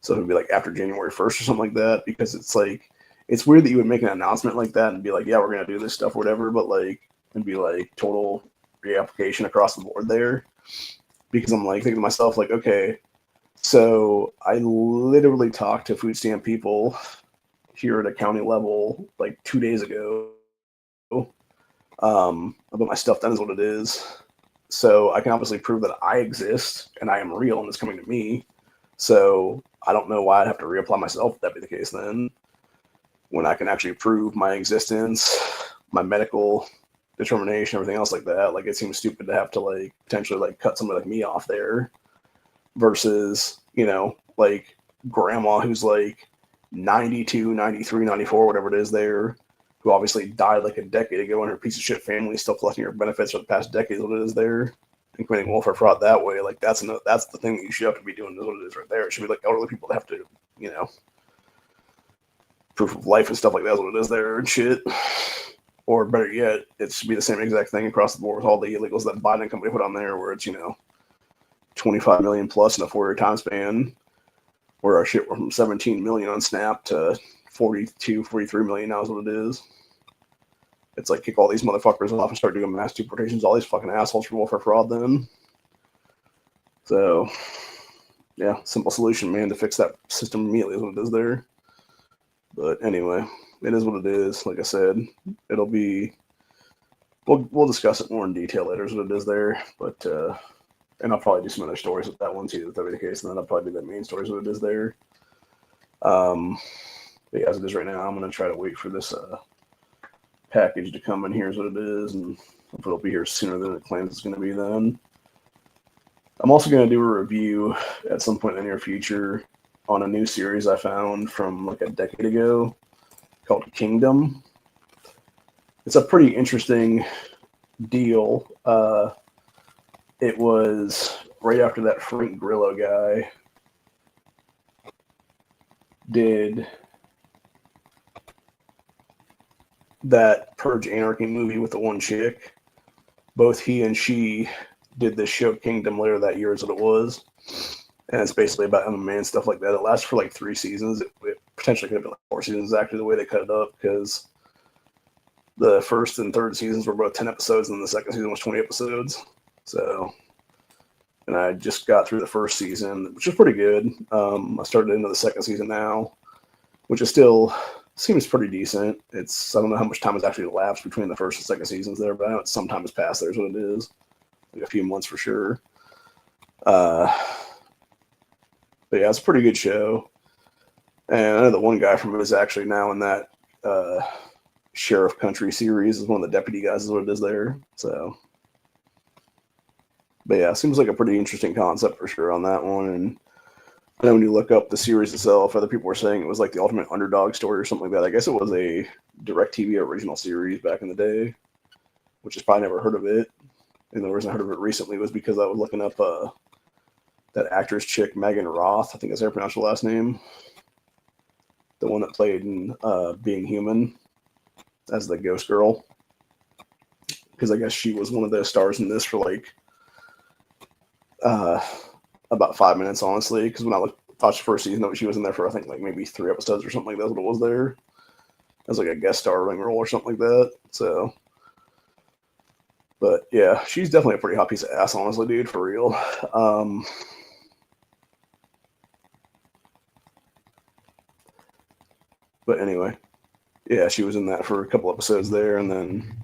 Speaker 1: So it'll be like after January 1st or something like that, because it's like, it's weird that you would make an announcement like that and be like, yeah, we're going to do this stuff or whatever, but like, it'd be like total reapplication across the board there. Because I'm like thinking to myself, like, okay, so I literally talked to food stamp people here at a county level like 2 days ago about my stuff. That is what it is. So I can obviously prove that I exist and I am real and it's coming to me. So I don't know why I'd have to reapply myself if that be the case then, when I can actually prove my existence, my medical determination, everything else like that. Like, it seems stupid to have to like potentially like cut somebody like me off there versus, like grandma who's like 92, 93, 94, whatever it is there, who obviously died like a decade ago, and her piece of shit family is still collecting her benefits for the past decade, what it is there, and committing welfare fraud that way. Like that's the thing that you should have to be doing. Is what it is right there. It should be like elderly people that have to, proof of life and stuff like that's what it is there and shit. Or better yet, it should be the same exact thing across the board with all the illegals that Biden company put on there, where it's 25 million plus in a 4-year time span, where our shit went from 17 million on Snap to 42, 43 million now is what it is. It's like kick all these motherfuckers off and start doing mass deportations, all these fucking assholes for welfare fraud then. So, yeah, simple solution, man, to fix that system immediately is what it is there. But anyway, it is what it is. Like I said, it'll be, we'll discuss it more in detail later is what it is there. But, and I'll probably do some other stories with that one too, if that be the case. And then I'll probably do that main story is what it is there. But yeah, as it is right now, I'm going to try to wait for this package to come in. Here's what it is, and hopefully it'll be here sooner than it claims it's going to be then. I'm also going to do a review at some point in the near future on a new series I found from like a decade ago called Kingdom. It's a pretty interesting deal. It was right after that Frank Grillo guy did that Purge Anarchy movie with the one chick. Both he and she did this show Kingdom later that year is what it was. And it's basically about MMA and stuff like that. It lasted for like 3 seasons. It potentially could have been like 4 seasons, actually, the way they cut it up, because the first and third seasons were both 10 episodes, and the second season was 20 episodes. So, and I just got through the first season, which is pretty good. I started into the second season now, which is still seems pretty decent. I don't know how much time has actually elapsed between the first and second seasons there, but I know it's some time has passed there is what it is. Like a few months for sure. But yeah, it's a pretty good show. And I know the one guy from it is actually now in that Sheriff Country series as one of the deputy guys is what it is there. So, but yeah, it seems like a pretty interesting concept for sure on that one. And I know when you look up the series itself, other people were saying it was like the ultimate underdog story or something like that. I guess it was a DirecTV original series back in the day, which is probably never heard of it. And the reason I heard of it recently was because I was looking up that actress chick, Megan Roth, I think that's how you pronounce her last name. The one that played in Being Human as the ghost girl. Because I guess she was one of the stars in this for like about 5 minutes, honestly. Because when I watched the first season, she was in there for I think like maybe 3 episodes or something like that. That's what it was there. As like a guest starring role or something like that. So, but yeah, she's definitely a pretty hot piece of ass, honestly, dude, for real. But anyway, yeah, she was in that for a couple episodes there, and then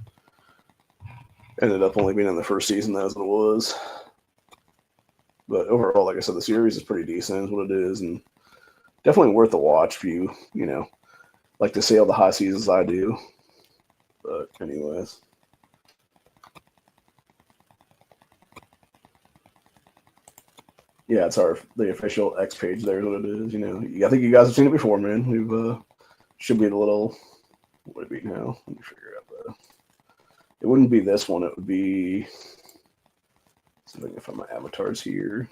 Speaker 1: ended up only being in the first season. That's what it was. But overall, like I said, the series is pretty decent, is what it is, and definitely worth a watch if you like to sail the high seas as I do. But anyways. Yeah, it's the official X page there is what it is. I think you guys have seen it before, man. We've should be the little, what would it be now? Let me figure out it wouldn't be this one, it would be, see if I can find my avatars here.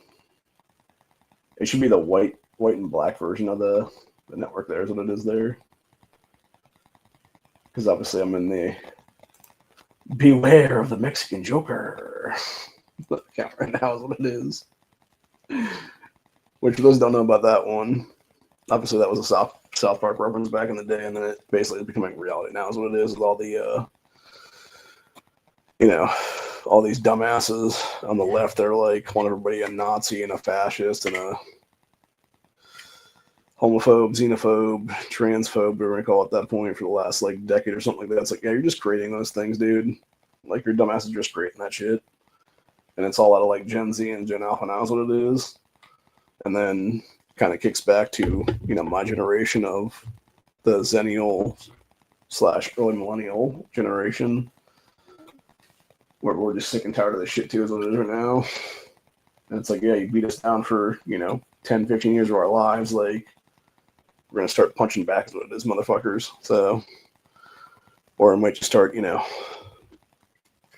Speaker 1: It should be the white and black version of the network there is what it is there. Because obviously I'm in the Beware of the Mexican Joker account right now is what it is. Which for those who don't know about that one, obviously that was a South Park reference back in the day, and then it basically is becoming reality now is what it is with all the all these dumbasses on the left. They're like calling everybody a Nazi and a fascist and a homophobe, xenophobe, transphobe, whatever you call it at that point for the last like decade or something like that. It's like, yeah, you're just creating those things, dude. Like your dumbasses are just creating that shit. And it's all out of like Gen Z and Gen Alpha now is what it is. And then kind of kicks back to, my generation of the Zennial / early millennial generation, where we're just sick and tired of this shit too, is what it is right now. And it's like, yeah, you beat us down for, 10, 15 years of our lives, like, we're going to start punching back at these motherfuckers. So, or it might just start,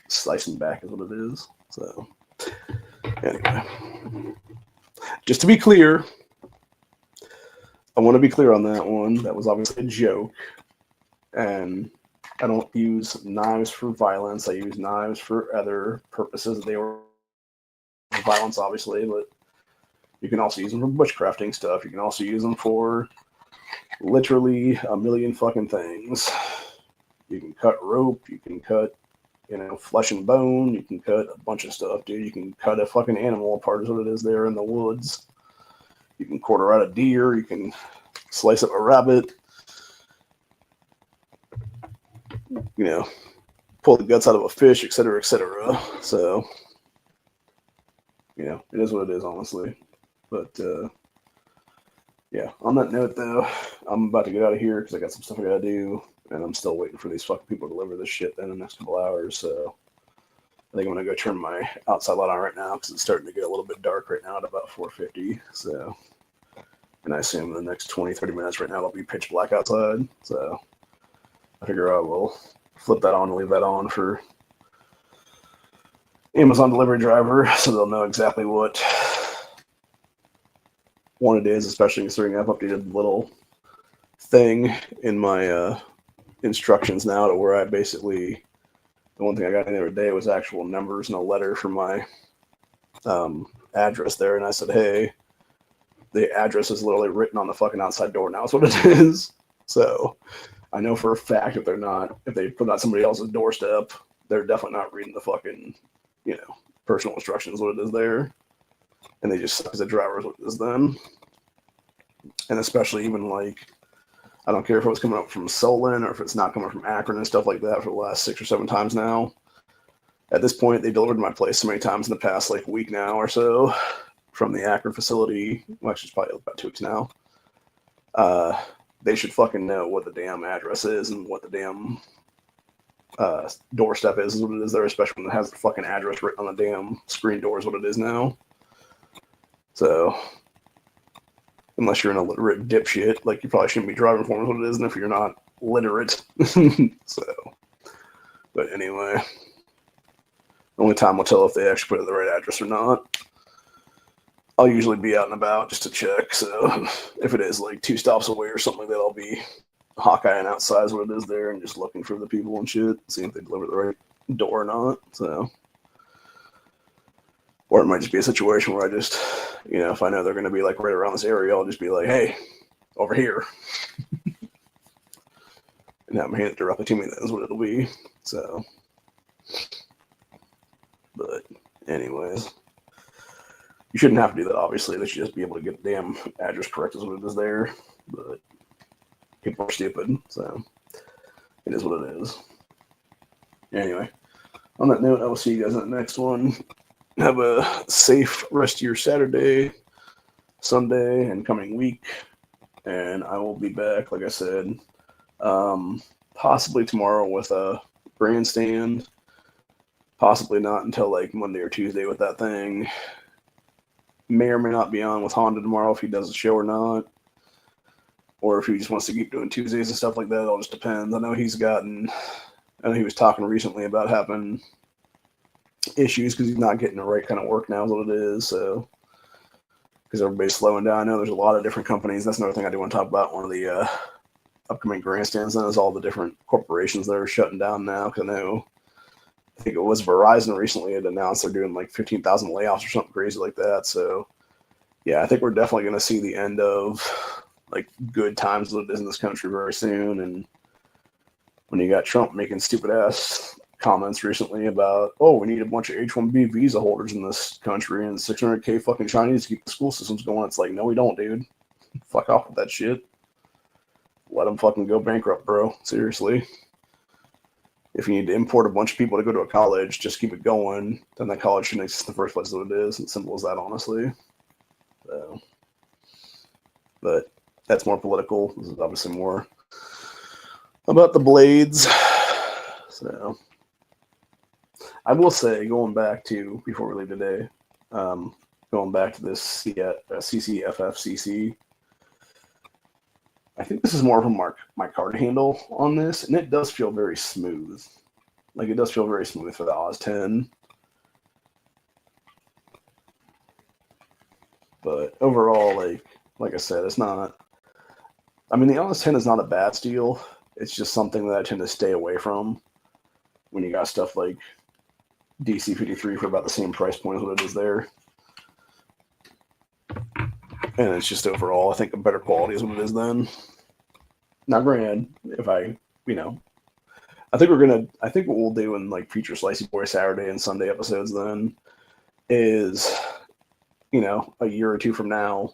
Speaker 1: slicing back is what it is. So, anyway, just to be clear, I want to be clear on that one. That was obviously a joke. And I don't use knives for violence. I use knives for other purposes. They were violence, obviously, but you can also use them for bushcrafting stuff. You can also use them for literally a million fucking things. You can cut rope. You can cut, flesh and bone. You can cut a bunch of stuff, dude. You can cut a fucking animal apart is what it is there in the woods. You can quarter out a deer. You can slice up a rabbit. Pull the guts out of a fish, etc., etc. So, it is what it is, honestly. But, yeah, on that note, though, I'm about to get out of here because I got some stuff I gotta do, and I'm still waiting for these fucking people to deliver this shit in the next couple hours, so I think I'm gonna go turn my outside light on right now because it's starting to get a little bit dark right now at about 4:50, so, and I assume in the next 20, 30 minutes right now it'll be pitch black outside, so I figure I will flip that on and leave that on for Amazon delivery driver so they'll know exactly what one it is, especially considering I've updated the little thing in my instructions now to where I basically, the one thing I got in the other day was actual numbers, no letter for my address there, and I said, hey, the address is literally written on the fucking outside door now is what it is. So I know for a fact if they put it on somebody else's doorstep, they're definitely not reading the fucking, personal instructions, what it is there. And they just suck as a driver is what it is then. And especially even I don't care if it was coming up from Solon or if it's not coming from Akron and stuff like that for the last 6 or 7 times now. At this point, they delivered to my place so many times in the past week now or so from the Akron facility. Well, actually, it's probably about 2 weeks now. They should fucking know what the damn address is and what the damn doorstep is what it is there, especially when it has the fucking address written on the damn screen door is what it is now. So, unless you're an illiterate dipshit, you probably shouldn't be driving for what it is, and if you're not literate. So, but anyway, only time will tell if they actually put it the right address or not. I'll usually be out and about just to check, so if it is 2 stops away or something like that, I'll be Hawkeyeing outside is what it is there and just looking for the people and shit, seeing if they deliver the right door or not. So, or it might just be a situation where I just, if I know they're going to be right around this area, I'll just be like, hey, over here. And have them hand it directly to me. That's what it'll be. So, but anyways, you shouldn't have to do that, obviously. They should just be able to get the damn address correct is what it is there. But people are stupid, so it is what it is. Anyway, on that note, I will see you guys in the next one. Have a safe rest of your Saturday, Sunday, and coming week. And I will be back, like I said, possibly tomorrow with a grandstand. Possibly not until Monday or Tuesday with that thing. May or may not be on with Honda tomorrow if he does a show or not. Or if he just wants to keep doing Tuesdays and stuff like that, it all just depends. I know he was talking recently about having issues because he's not getting the right kind of work now is what it is. So, because everybody's slowing down. I know there's a lot of different companies. That's another thing I do want to talk about. One of the upcoming grandstands then is all the different corporations that are shutting down now. Because I think it was Verizon recently had announced they're doing 15,000 layoffs or something crazy like that. So, yeah, I think we're definitely going to see the end of good times lived in this country very soon. And when you got Trump making stupid ass comments recently about, we need a bunch of H-1B visa holders in this country and 600K fucking Chinese to keep the school systems going. It's no, we don't, dude. Fuck off with that shit. Let them fucking go bankrupt, bro. Seriously. If you need to import a bunch of people to go to a college, just keep it going. Then that college shouldn't exist in the first place. What it is. It's simple as that, honestly. So, but that's more political. This is obviously more about the blades. So, I will say, going back to before we leave today, going back to this CCFFCC, I think this is more from my card handle on this, and it does feel very smooth. Like, it does feel very smooth for the Oz 10. But overall, like I said, it's not... I mean, the Oz 10 is not a bad steal. It's just something that I tend to stay away from when you got stuff like DC-53 for about the same price point as what it is there. And it's just overall, I think, a better quality is what it is then. Now, granted, if I think what we'll do in like future Slicey Boy Saturday and Sunday episodes then is, a year or two from now,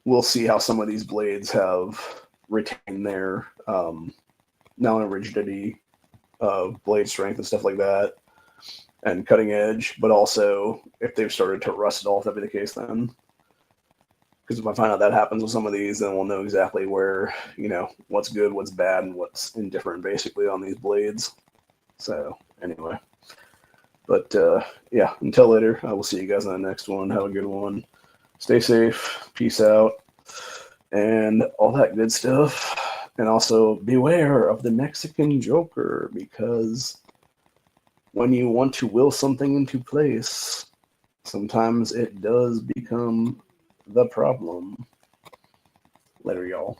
Speaker 1: we'll see how some of these blades have retained their not only rigidity of blade strength and stuff like that and cutting edge, but also if they've started to rust at all, if that'd be the case then. Because if I find out that happens with some of these, then we'll know exactly where, what's good, what's bad, and what's indifferent basically on these blades. So anyway, but yeah, until later, I will see you guys on the next one. Have a good one. Stay safe. Peace out. And all that good stuff. And also beware of the Mexican Joker, because when you want to will something into place, sometimes it does become the problem. Later, y'all.